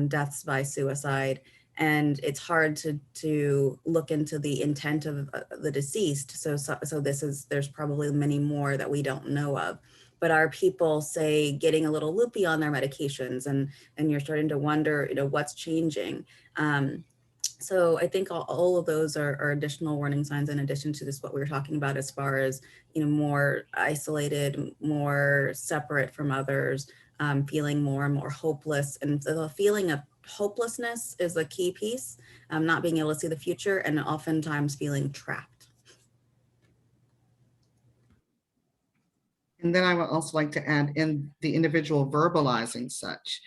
deaths by suicide. And it's hard to look into the intent of the deceased. So there's probably many more that we don't know of. But are people, say, getting a little loopy on their medications, and you're starting to wonder, what's changing? So I think all of those are additional warning signs, in addition to this, what we were talking about as far as, more isolated, more separate from others, feeling more and more hopeless. And the feeling of hopelessness is a key piece, not being able to see the future, and oftentimes feeling trapped. And then I would also like to add in the individual verbalizing such,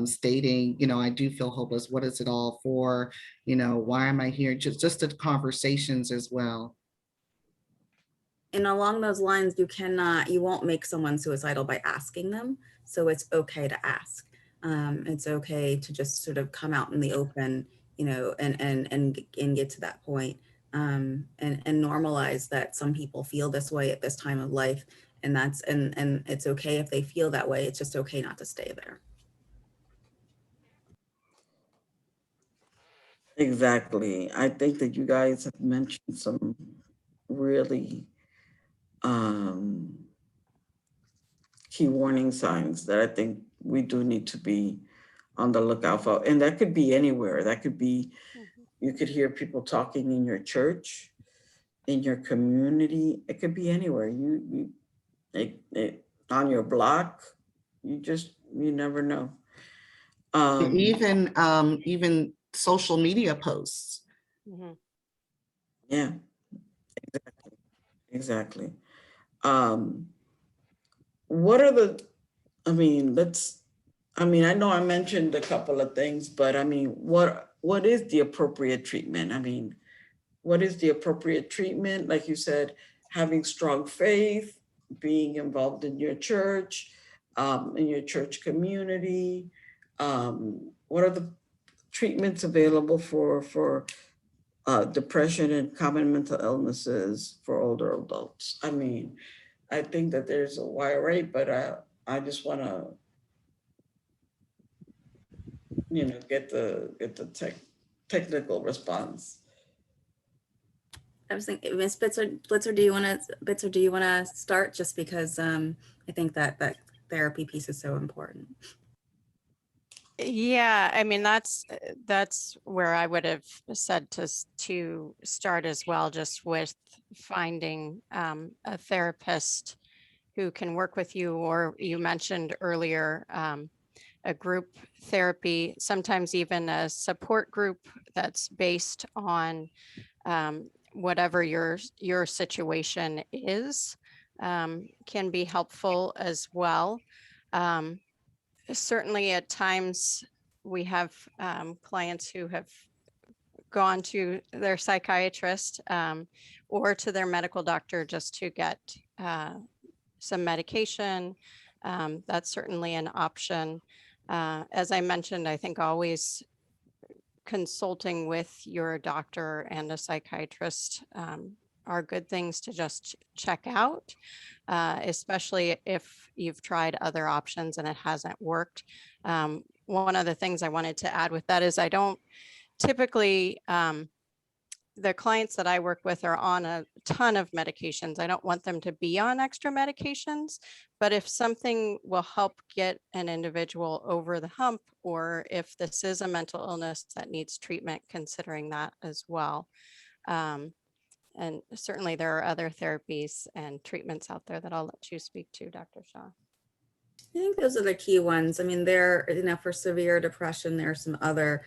stating, I do feel hopeless. What is it all for? Why am I here? Just the conversations as well. And along those lines, you won't make someone suicidal by asking them. So it's okay to ask. It's okay to just sort of come out in the open, and get to that point, and normalize that some people feel this way at this time of life. And it's okay if they feel that way. It's just okay not to stay there. Exactly. I think that you guys have mentioned some really key warning signs that I think we do need to be on the lookout for. And that could be anywhere. That could be, you could hear people talking in your church, in your community. It could be anywhere. On your block. You never know. Even social media posts. Mm-hmm. Yeah, exactly. What are the, I know I mentioned a couple of things, but what is the appropriate treatment? What is the appropriate treatment? Like you said, having strong faith, being involved in your church community. What are the treatments available for depression and common mental illnesses for older adults? I think that there's a wide array, but I just want to, get the technical response. I was thinking, Ms. Blitzer, do you want to start? Just because I think that therapy piece is so important. Yeah, that's where I would have said to start as well, just with finding a therapist who can work with you, or you mentioned earlier, a group therapy, sometimes even a support group that's based on whatever your situation is, can be helpful as well. Certainly at times we have clients who have gone to their psychiatrist or to their medical doctor just to get some medication. That's certainly an option. As I mentioned, I think always consulting with your doctor and a psychiatrist are good things to just check out, especially if you've tried other options and it hasn't worked. One of the things I wanted to add with that is I don't typically, the clients that I work with are on a ton of medications. I don't want them to be on extra medications, but if something will help get an individual over the hump, or if this is a mental illness that needs treatment, considering that as well. And certainly there are other therapies and treatments out there that I'll let you speak to, Dr. Shaw. I think those are the key ones. For severe depression, there are some other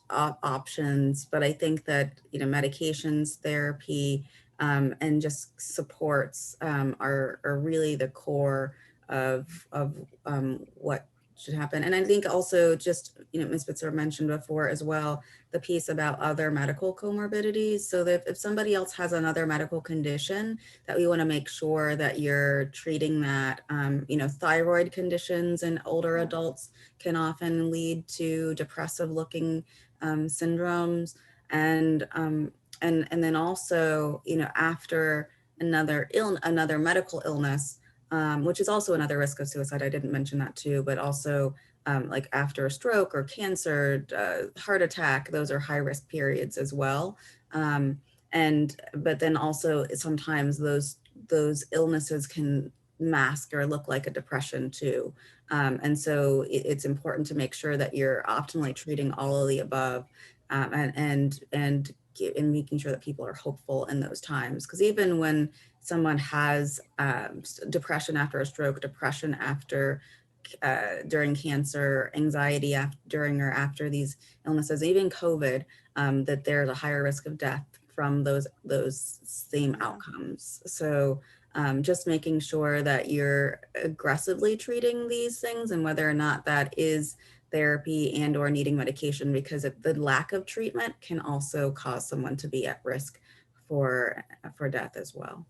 options, but I think that, medications, therapy, and just supports are really the core of what should happen. And I think also just, Ms. Bitzer mentioned before as well, the piece about other medical comorbidities. So that if somebody else has another medical condition, that we want to make sure that you're treating that. Thyroid conditions in older adults can often lead to depressive looking syndromes. And then also, after another medical illness, which is also another risk of suicide. I didn't mention that too, but also like after a stroke or cancer, heart attack, those are high risk periods as well. But then also sometimes those illnesses can mask or look like a depression too. And so it's important to make sure that you're optimally treating all of the above, and making sure that people are hopeful in those times. Because even when someone has depression after a stroke, depression after during cancer, anxiety during or after these illnesses, even COVID, that there's a higher risk of death from those same outcomes. So just making sure that you're aggressively treating these things, and whether or not that is therapy and or needing medication, because the lack of treatment can also cause someone to be at risk for death as well.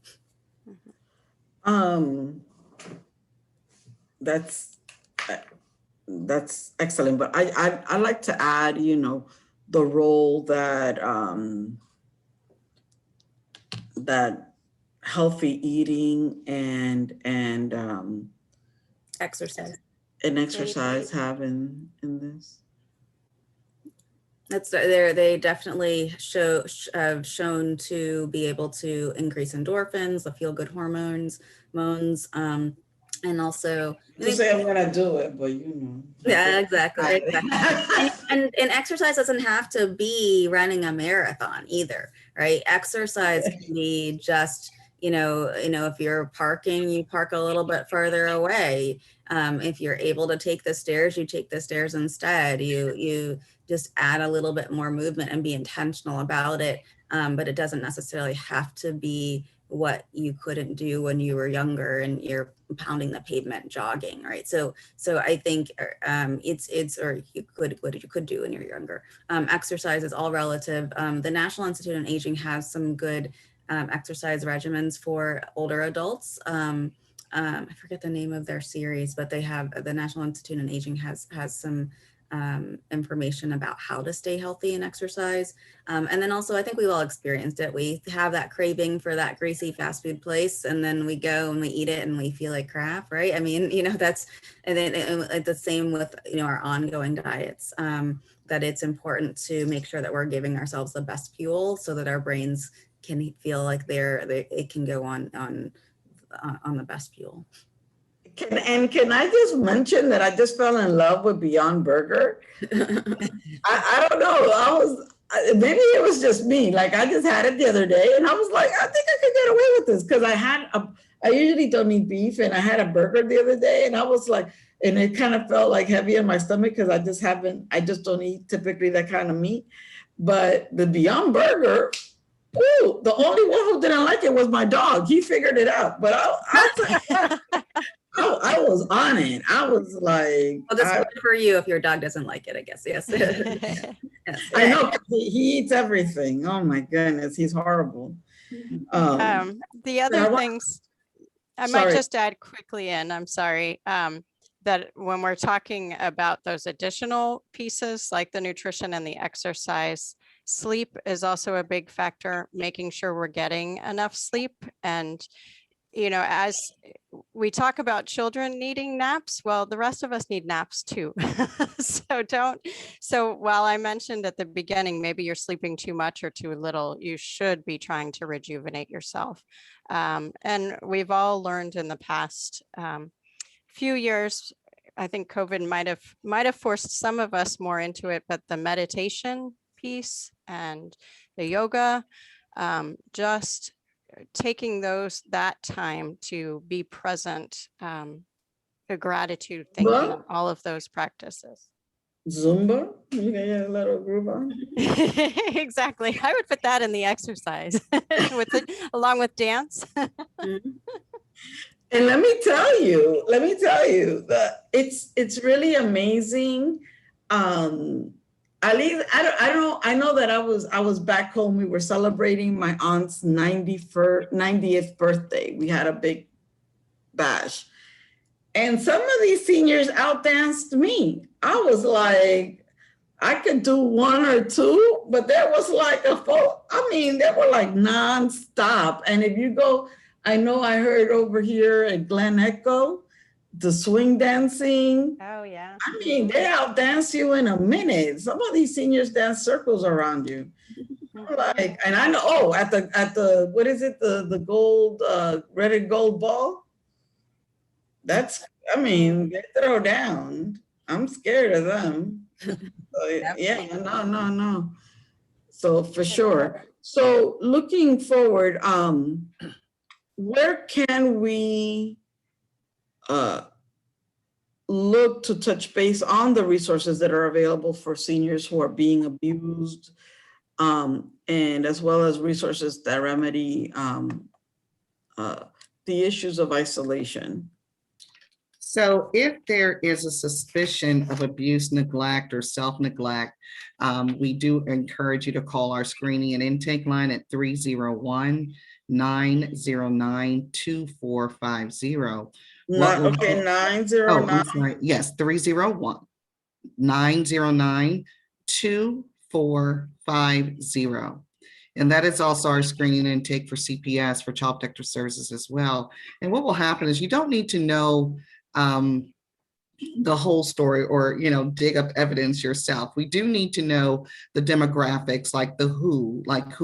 That's excellent, but I like to add, the role that that healthy eating and Exercise. have in this. They definitely have shown to be able to increase endorphins, the feel good hormones, and also You say I'm gonna do it, but yeah, exactly. And exercise doesn't have to be running a marathon either, right? Exercise can be just, if you're parking, you park a little bit further away. If you're able to take the stairs, you take the stairs instead. You just add a little bit more movement and be intentional about it. But it doesn't necessarily have to be what you couldn't do when you were younger and you're pounding the pavement jogging, right? So I think it's or you could, what you could do when you're younger. Exercise is all relative. The National Institute on Aging has some good exercise regimens for older adults. I forget the name of their series, but they have, the National Institute on Aging has some information about how to stay healthy and exercise. And then also, I think we've all experienced it. We have that craving for that greasy fast food place, and then we go and we eat it and we feel like crap, right? I mean, that's, and then the same with, our ongoing diets, that it's important to make sure that we're giving ourselves the best fuel so that our brains can feel like it can go on the best fuel. Can I just mention that I just fell in love with Beyond Burger? I don't know. Maybe it was just me. Like, I just had it the other day and I was like, I think I could get away with this, because I usually don't eat beef, and I had a burger the other day and I was like, and it kind of felt like heavy in my stomach because I just don't eat typically that kind of meat. But the Beyond Burger, ooh, the only one who didn't like it was my dog. He figured it out, but I was on it. I was like, well, that's good for you if your dog doesn't like it, I guess. Yes. Yes. I know, he eats everything. Oh my goodness, he's horrible. The other things I might just add quickly in, I'm sorry, that when we're talking about those additional pieces like the nutrition and the exercise, sleep is also a big factor, making sure we're getting enough sleep. And as we talk about children needing naps, well, the rest of us need naps too. So while I mentioned at the beginning, maybe you're sleeping too much or too little, you should be trying to rejuvenate yourself. And we've all learned in the past few years, I think COVID might have forced some of us more into it, but the meditation piece and the yoga, just taking that time to be present, the gratitude, thinking, all of those practices. Zumba, you can get a little group on. Exactly. I would put that in the exercise with it, along with dance. Mhm. And let me tell you that it's really amazing. At least I know that I was back home. We were celebrating my aunt's 90th birthday. We had a big bash. And some of these seniors outdanced me. I was like, I could do one or two, but there was like they were like nonstop. And if you go, I know I heard over here at Glen Echo, the swing dancing. Oh, yeah. I mean, they outdance you in a minute. Some of these seniors dance circles around you. Like, and I know, at the what is it, the gold, red and gold ball? That's, I mean, they throw down. I'm scared of them. So, yeah, no. So for sure. So looking forward, where can we look to touch base on the resources that are available for seniors who are being abused, and as well as resources that remedy the issues of isolation? So if there is a suspicion of abuse, neglect, or self-neglect, we do encourage you to call our screening and intake line at 301-909-2450. Okay, 909. I'm sorry. Yes, 301-909-2450. And that is also our screening and intake for CPS, for Child Protective Services as well. And what will happen is you don't need to know the whole story or, dig up evidence yourself. We do need to know the demographics, like who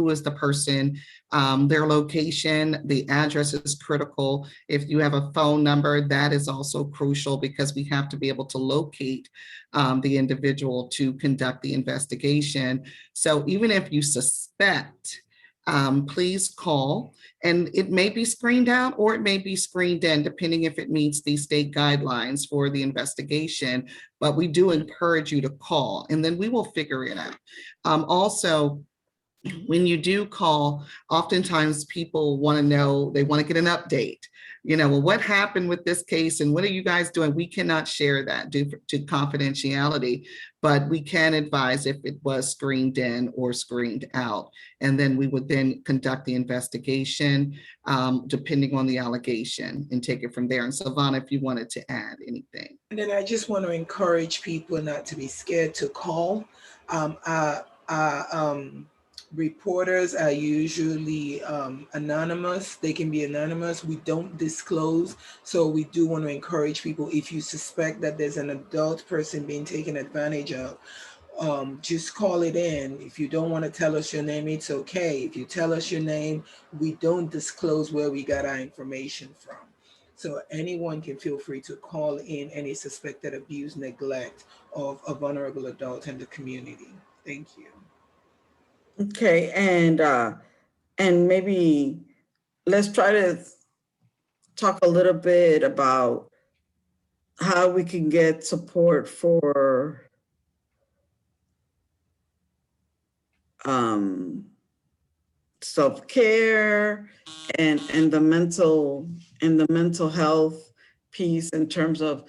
is the person, their location, the address is critical. If you have a phone number, that is also crucial because we have to be able to locate the individual to conduct the investigation. So even if you suspect, please call. And it may be screened out or it may be screened in, depending if it meets the state guidelines for the investigation. But we do encourage you to call, and then we will figure it out. Also, when you do call, oftentimes people want to know, they want to get an update. Well, what happened with this case and what are you guys doing? We cannot share that due to confidentiality, but we can advise if it was screened in or screened out. And then we would then conduct the investigation depending on the allegation and take it from there. And Silvana, if you wanted to add anything. And then I just want to encourage people not to be scared to call. Reporters are usually anonymous. They can be anonymous. We don't disclose. So we do want to encourage people, if you suspect that there's an adult person being taken advantage of, just call it in. If you don't want to tell us your name, it's okay. If you tell us your name, we don't disclose where we got our information from. So anyone can feel free to call in any suspected abuse, neglect of a vulnerable adult in the community. Thank you. Okay, and maybe let's try to talk a little bit about how we can get support for self-care and the mental health piece, in terms of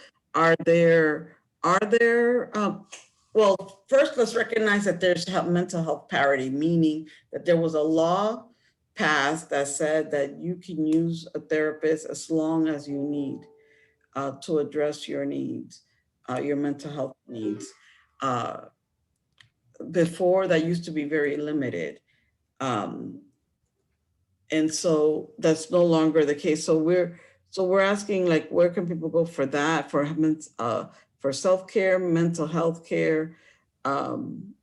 well, first let's recognize that there's mental health parity, meaning that there was a law passed that said that you can use a therapist as long as you need to address your needs, your mental health needs. Before, that used to be very limited. And so that's no longer the case. So we're asking, like, where can people go for that, for self-care, mental health care, in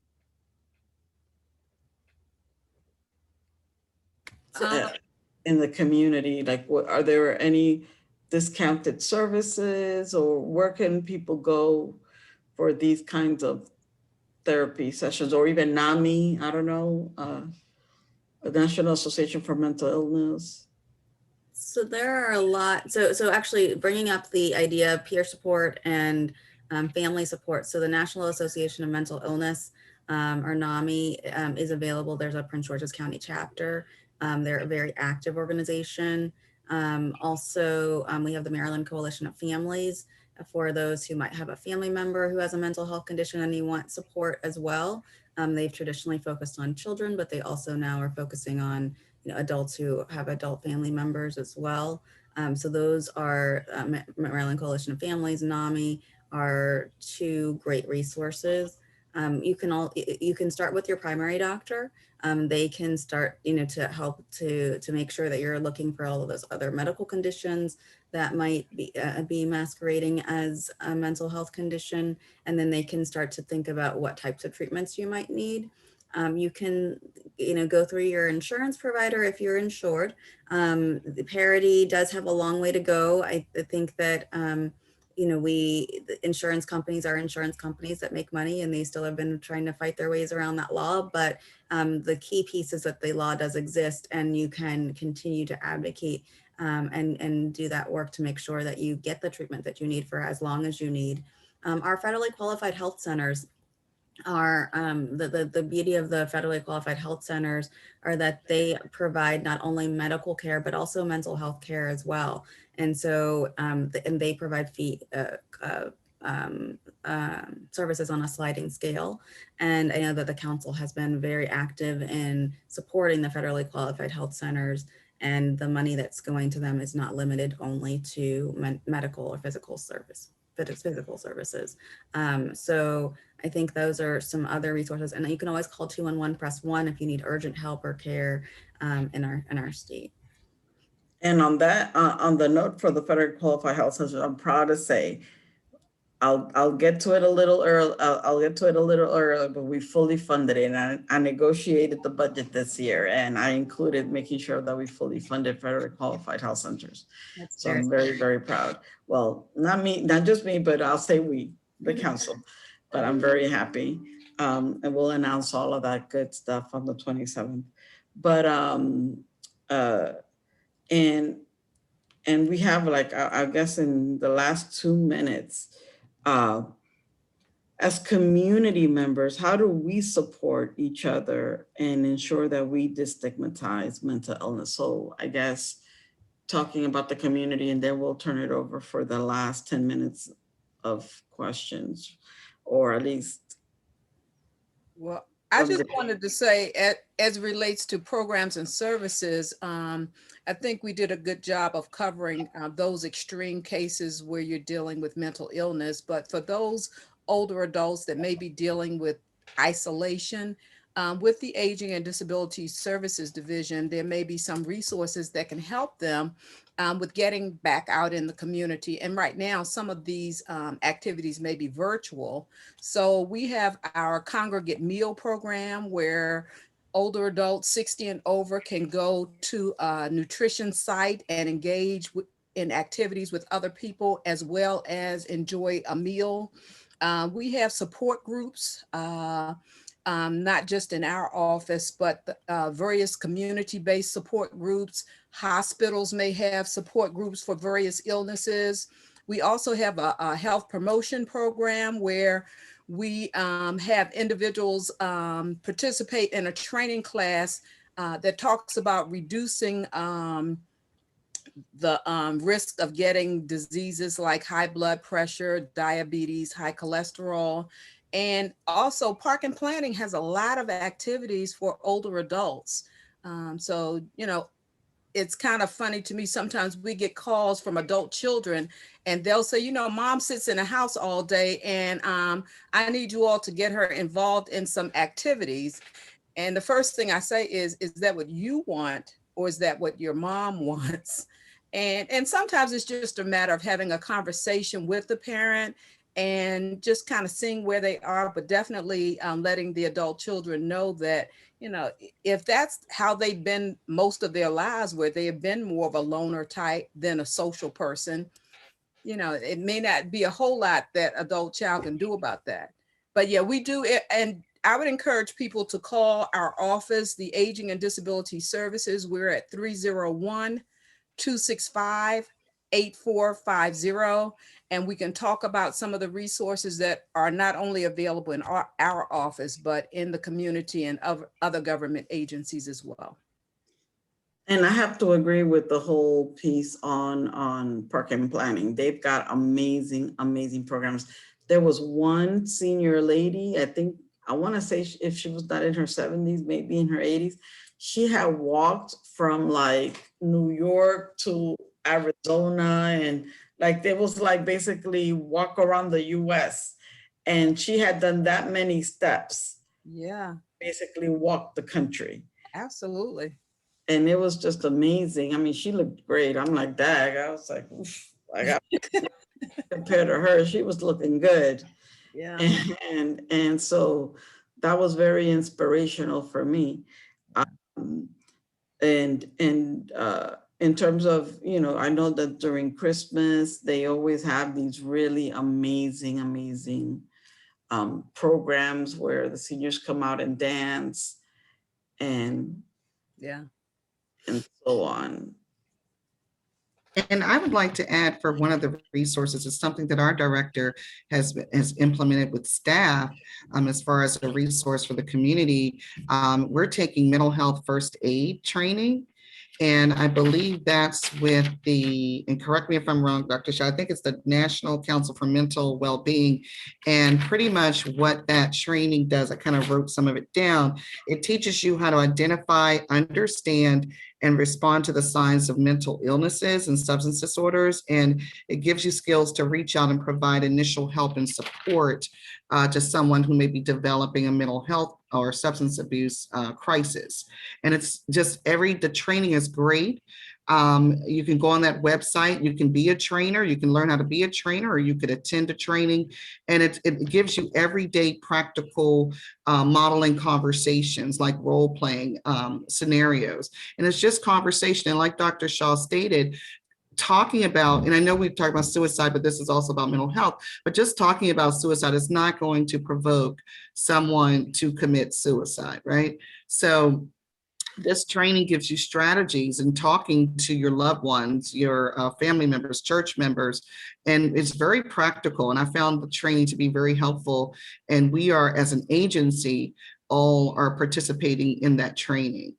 the community? Like, are there any discounted services, or where can people go for these kinds of therapy sessions, or even NAMI? I don't know, the National Association for Mental Illness. So there are a lot. So actually bringing up the idea of peer support and Family support. So the National Association of Mental Illness, or NAMI, is available. There's a Prince George's County chapter. They're a very active organization. Also, we have the Maryland Coalition of Families for those who might have a family member who has a mental health condition and you want support as well. They've traditionally focused on children, but they also now are focusing on adults who have adult family members as well. So those are Maryland Coalition of Families, NAMI, are two great resources. You can start with your primary doctor. They can start, to help to make sure that you're looking for all of those other medical conditions that might be masquerading as a mental health condition. And then they can start to think about what types of treatments you might need. You can, go through your insurance provider if you're insured. The parity does have a long way to go. I think that, the insurance companies are insurance companies that make money, and they still have been trying to fight their ways around that law. But the key piece is that the law does exist, and you can continue to advocate and do that work to make sure that you get the treatment that you need for as long as you need. Our federally qualified health centers are the beauty of the federally qualified health centers are that they provide not only medical care but also mental health care as well. And so and they provide services on a sliding scale. And I know that the council has been very active in supporting the federally qualified health centers, and the money that's going to them is not limited only to medical or physical services. So I think those are some other resources, and you can always call 211 press 1 if you need urgent help or care in our state. And on that, on the note for the federal qualified health center, I'm proud to say, I'll get to it a little early. I'll get to it a little early, but we fully funded it, and I negotiated the budget this year, and I included making sure that we fully funded federally qualified health centers. So I'm very, very proud. Well, not just me, but I'll say we, the council. But I'm very happy, and we'll announce all of that good stuff on the 27th. But and we have, like, I guess in the last 2 minutes. As community members, how do we support each other and ensure that we destigmatize mental illness? So I guess talking about the community, and then we'll turn it over for the last 10 minutes of questions, or at least. Well, I just wanted to say, as it relates to programs and services, I think we did a good job of covering those extreme cases where you're dealing with mental illness. But for those older adults that may be dealing with isolation, with the Aging and Disability Services Division, there may be some resources that can help them with getting back out in the community. And right now, some of these activities may be virtual. So we have our congregate meal program where older adults 60 and over can go to a nutrition site and engage in activities with other people, as well as enjoy a meal. We have support groups, not just in our office, but various community-based support groups. Hospitals may have support groups for various illnesses. We also have a health promotion program where we have individuals participate in a training class that talks about reducing the risk of getting diseases like high blood pressure, diabetes, high cholesterol. And also Park and Planning has a lot of activities for older adults. So, it's kind of funny to me. Sometimes we get calls from adult children and they'll say, mom sits in the house all day and I need you all to get her involved in some activities. And the first thing I say is that what you want, or is that what your mom wants? And sometimes it's just a matter of having a conversation with the parent and just kind of seeing where they are, but definitely letting the adult children know that, if that's how they've been most of their lives, where they have been more of a loner type than a social person, it may not be a whole lot that adult child can do about that. But yeah, we do it. And I would encourage people to call our office, the Aging and Disability Services. We're at 301-265-8255. 8450. And we can talk about some of the resources that are not only available in our office, but in the community and other government agencies as well. And I have to agree with the whole piece on parking planning. They've got amazing, amazing programs. There was one senior lady, I want to say if she was not in her 70s, maybe in her 80s, she had walked from like New York to Arizona, and like there was like basically walk around the US, and she had done that many steps, Yeah, basically walked the country. absolutely. And it was just amazing. I mean, she looked great. I'm like, dag, I was like, oof, I got compared to her, she was looking good. Yeah. And so that was very inspirational for me. And in terms of, I know that during Christmas, they always have these really amazing, amazing programs where the seniors come out and dance and Yeah. so on. And I would like to add, for one of the resources, is something that our director has implemented with staff as far as a resource for the community. We're taking mental health first aid training. And I believe that's with and correct me if I'm wrong, Dr. Shaw, I think it's the National Council for Mental Wellbeing. And pretty much what that training does, I kind of wrote some of it down. It teaches you how to identify, understand, and respond to the signs of mental illnesses and substance disorders. And it gives you skills to reach out and provide initial help and support to someone who may be developing a mental health or substance abuse crisis. And it's just the training is great. You can go on that website, you can be a trainer, you can learn how to be a trainer, or you could attend a training. And it gives you everyday practical modeling conversations, like role playing scenarios. And it's just conversation. And like Dr. Shaw stated, talking about, and I know we've talked about suicide, but this is also about mental health, but just talking about suicide is not going to provoke someone to commit suicide, right? So this training gives you strategies and talking to your loved ones, your family members, church members, and it's very practical. And I found the training to be very helpful. And we are, as an agency, all are participating in that training.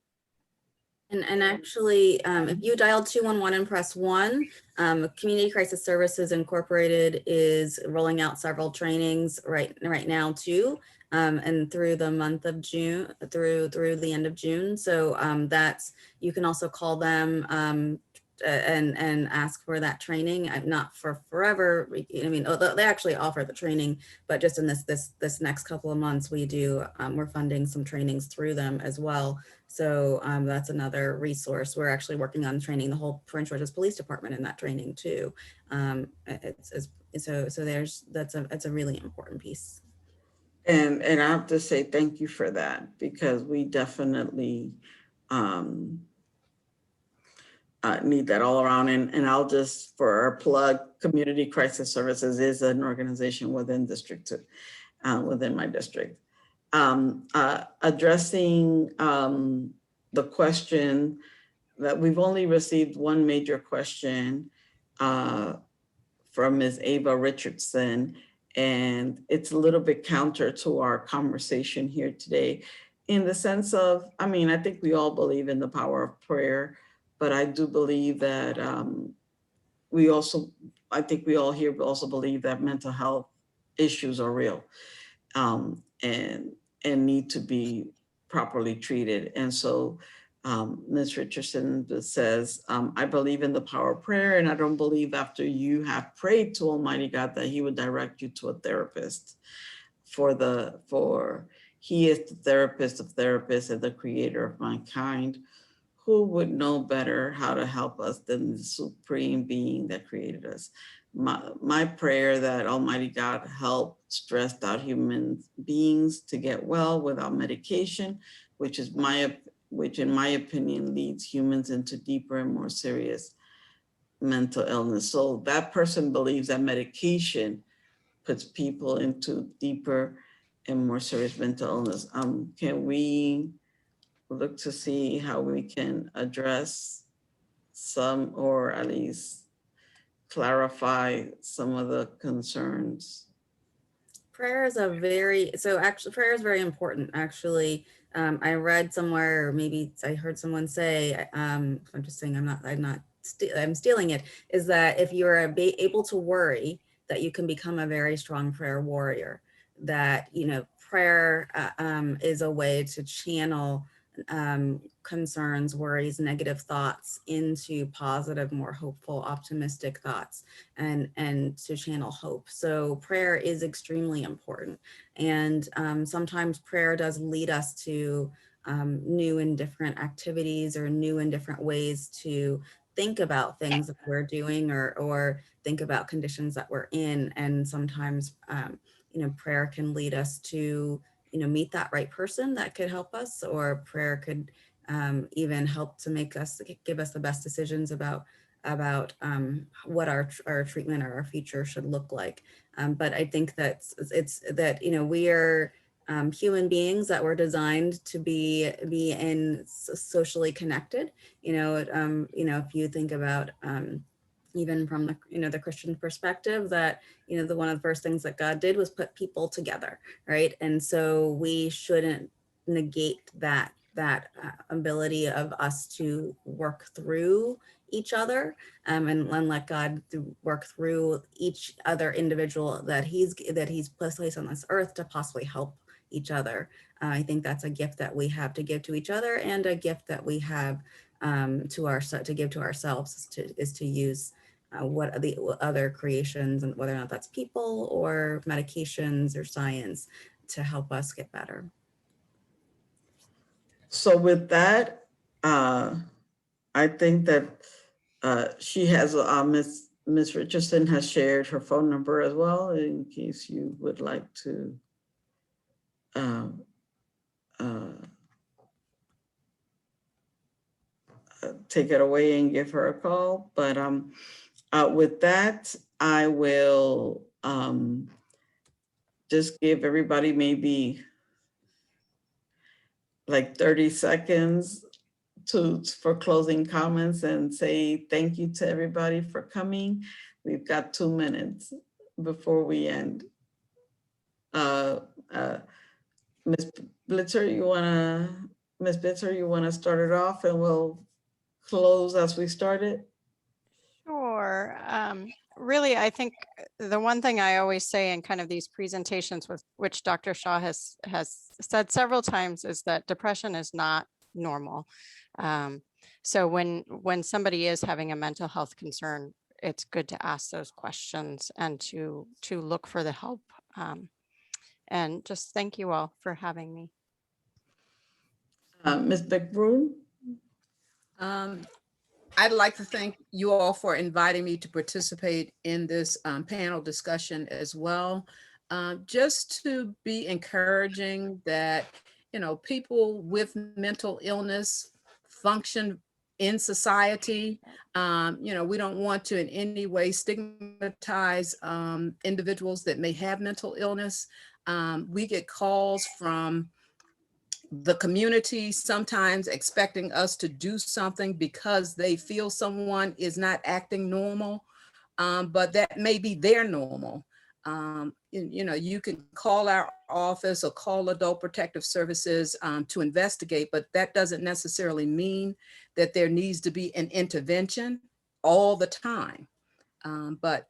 And actually, if you dial 211 and press 1, Community Crisis Services Incorporated is rolling out several trainings right now too, and through the month of June, through the end of June. So you can also call them and ask for that training. Not for forever. I mean, they actually offer the training, but just in this next couple of months, we're funding some trainings through them as well. So that's another resource. We're actually working on training the whole Prince George's Police Department in that training too. That's a really important piece. And I have to say thank you for that, because we definitely need that all around. And I'll just, for our plug, Community Crisis Services is an organization within within my district. Addressing the question that we've only received one major question from Ms. Ava Richardson, and it's a little bit counter to our conversation here today, in the sense of, I mean, I think we all believe in the power of prayer, but I do believe that I think we all here also believe that mental health issues are real and need to be properly treated. And so Ms. Richardson says, I believe in the power of prayer, and I don't believe after you have prayed to Almighty God that he would direct you to a therapist for he is the therapist of therapists and the creator of mankind. Who would know better how to help us than the supreme being that created us? My prayer that Almighty God help stressed out human beings to get well without medication, which in my opinion leads humans into deeper and more serious mental illness. So that person believes that medication puts people into deeper and more serious mental illness. Can we look to see how we can address some, or at least clarify some of the concerns. Prayer is prayer is very important. Actually, I read somewhere, or maybe I heard someone say, I'm just saying, I'm stealing it, is that if you are able to worry, that you can become a very strong prayer warrior. That, prayer is a way to channel concerns, worries, negative thoughts into positive, more hopeful, optimistic thoughts, and to channel hope. So prayer is extremely important. And sometimes prayer does lead us to new and different activities, or new and different ways to think about things that we're doing, or think about conditions that we're in. And sometimes, prayer can lead us to, meet that right person that could help us, or prayer could even help to give us the best decisions about what our treatment or our future should look like. But I think that we are human beings that were designed to be socially connected. If you think about even from the Christian perspective, that one of the first things that God did was put people together, right? And so we shouldn't negate that ability of us to work through each other, and let God work through each other individual that he's placed on this earth to possibly help each other. I think that's a gift that we have to give to each other, and a gift that we have to give to ourselves, is to use what are the other creations, and whether or not that's people or medications or science, to help us get better. So with that, I think that she has, Ms. Richardson has shared her phone number as well, in case you would like to take it away and give her a call. But with that, I will just give everybody maybe like 30 seconds for closing comments, and say thank you to everybody for coming. We've got 2 minutes before we end. Ms. Bitzer, you wanna start it off, and we'll close as we started? Sure. Really, I think the one thing I always say in kind of these presentations, with which Dr. Shaw has said several times, is that depression is not normal. So when somebody is having a mental health concern, it's good to ask those questions and to look for the help. And just thank you all for having me. Ms. McBroom? I'd like to thank you all for inviting me to participate in this panel discussion as well. Just to be encouraging that, people with mental illness function in society. We don't want to in any way stigmatize individuals that may have mental illness. We get calls from the community sometimes expecting us to do something because they feel someone is not acting normal, but that may be their normal. You can call our office or call Adult Protective Services to investigate, but that doesn't necessarily mean that there needs to be an intervention all the time. But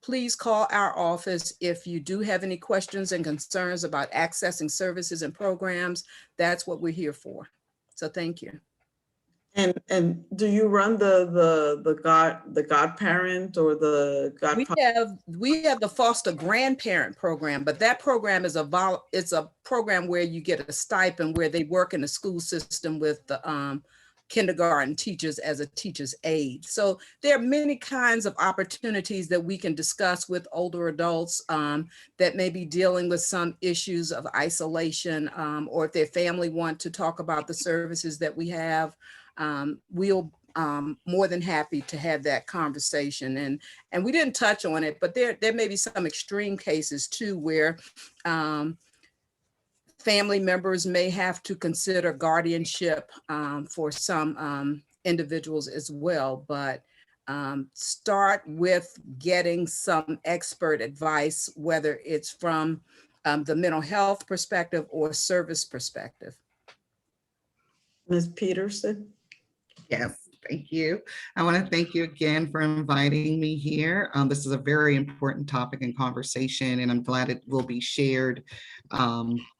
please call our office if you do have any questions and concerns about accessing services and programs. That's what we're here for. So thank you. And do you run the godparent or the We have the foster grandparent program, but that program is it's a program where you get a stipend, where they work in the school system with the kindergarten teachers as a teacher's aide. So there are many kinds of opportunities that we can discuss with older adults that may be dealing with some issues of isolation, or if their family want to talk about the services that we have. We'll more than happy to have that conversation. And we didn't touch on it, but there may be some extreme cases too, where family members may have to consider guardianship for some individuals as well. But start with getting some expert advice, whether it's from the mental health perspective or service perspective. Ms. Peterson? Yes, thank you. I want to thank you again for inviting me here. This is a very important topic and conversation, and I'm glad it will be shared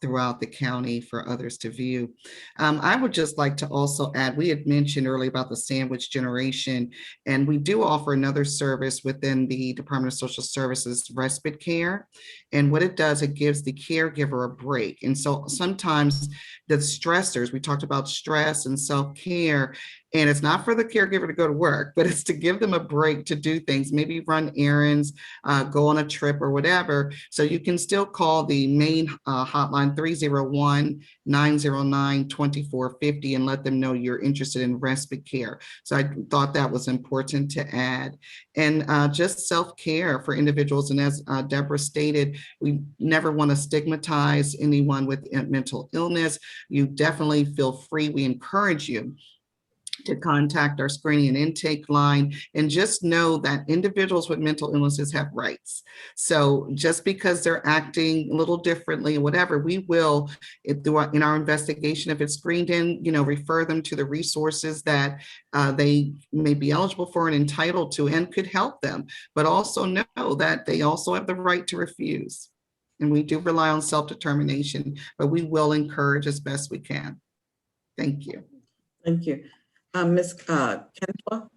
throughout the county for others to view. I would just like to also add, we had mentioned earlier about the sandwich generation, and we do offer another service within the Department of Social Services, respite care. And what it does, it gives the caregiver a break. And so sometimes the stressors, we talked about stress and self-care, and it's not for the caregiver to go to work, but it's to give them a break to do things, maybe run errands, go on a trip or whatever. So you can still call the main hotline 301-909-2450 and let them know you're interested in respite care. So I thought that was important to add. And just self-care for individuals. And as Deborah stated, we never want to stigmatize anyone with mental illness. You definitely feel free. We encourage you to contact our screening and intake line, and just know that individuals with mental illnesses have rights. So just because they're acting a little differently, whatever, we will, in our investigation, if it's screened in, refer them to the resources that they may be eligible for and entitled to and could help them, but also know that they also have the right to refuse. And we do rely on self-determination, but we will encourage as best we can. Thank you. Thank you. Ms. Kentwa?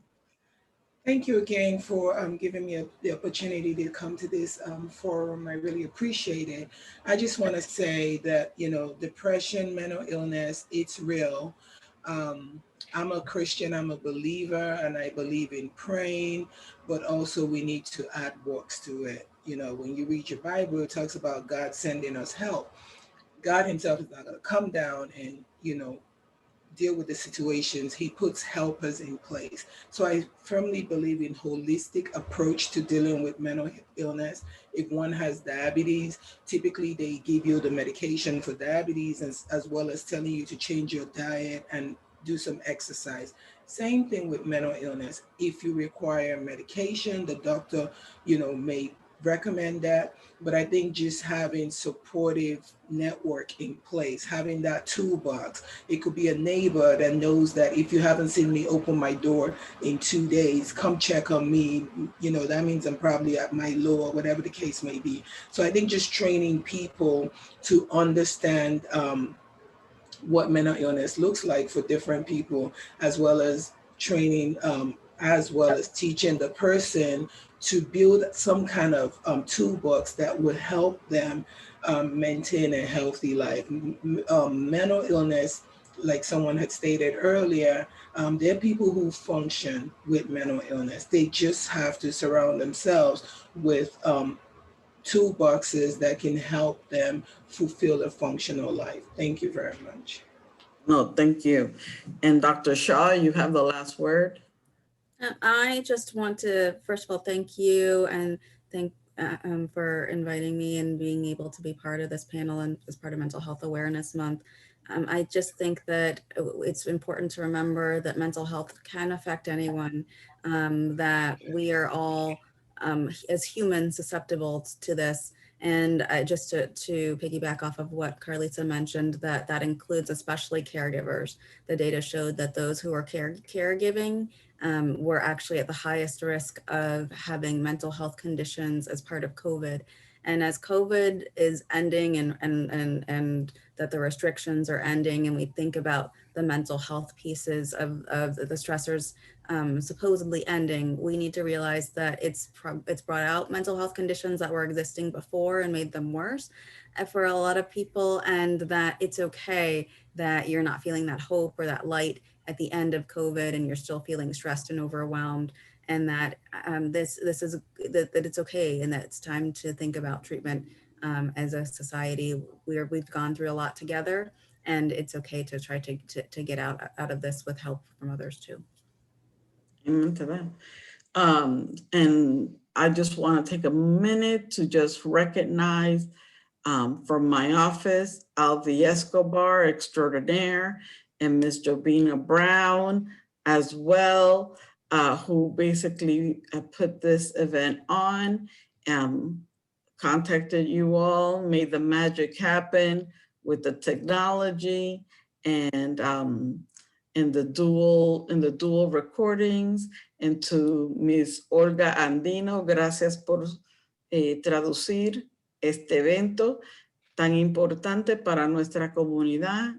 Thank you again for giving me the opportunity to come to this forum. I really appreciate it. I just want to say that, depression, mental illness, it's real. I'm a Christian, I'm a believer, and I believe in praying, but also we need to add works to it. When you read your Bible, it talks about God sending us help. God himself is not going to come down and, deal with the situations. He puts helpers in place. So I firmly believe in holistic approach to dealing with mental illness. If one has diabetes, typically they give you the medication for diabetes, as well as telling you to change your diet and do some exercise. Same thing with mental illness. If you require medication, the doctor, may recommend that. But I think just having supportive network in place, having that toolbox. It could be a neighbor that knows that if you haven't seen me open my door in 2 days, come check on me. That means I'm probably at my low or whatever the case may be. So I think just training people to understand what mental illness looks like for different people, as well as training, as well as teaching the person to build some kind of toolbox that would help them maintain a healthy life. Mental illness, like someone had stated earlier, there are people who function with mental illness. They just have to surround themselves with toolboxes that can help them fulfill a functional life. Thank you very much. No, thank you. And Dr. Shaw, you have the last word. I just want to, first of all, thank you and thank for inviting me and being able to be part of this panel and as part of Mental Health Awareness Month. I just think that it's important to remember that mental health can affect anyone, that we are all, as humans, susceptible to this. And just to piggyback off of what Carlesa mentioned, that includes especially caregivers. The data showed that those who are caregiving were actually at the highest risk of having mental health conditions as part of COVID. And as COVID is ending and that the restrictions are ending, and we think about the mental health pieces of the stressors supposedly ending, we need to realize that it's brought out mental health conditions that were existing before and made them worse for a lot of people, and that it's okay that you're not feeling that hope or that light at the end of COVID and you're still feeling stressed and overwhelmed, and that that it's okay and that it's time to think about treatment as a society. We've gone through a lot together, and it's okay to try to get out of this with help from others too. Amen to that. And I just want to take a minute to just recognize from my office, Alvi Escobar, extraordinaire, and Ms. Jovina Brown as well. who basically put this event on, contacted you all, made the magic happen with the technology and in the dual recordings. And to Ms. Olga Andino, gracias por traducir este evento tan importante para nuestra comunidad.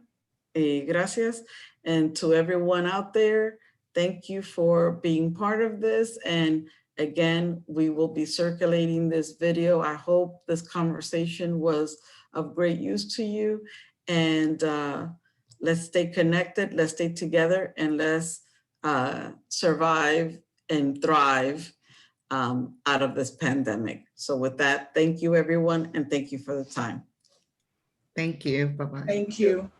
Gracias. And to everyone out there, thank you for being part of this. And again, we will be circulating this video. I hope this conversation was of great use to you. And let's stay connected, let's stay together, and let's survive and thrive out of this pandemic. So with that, thank you everyone, and thank you for the time. Thank you. Bye-bye. Thank you.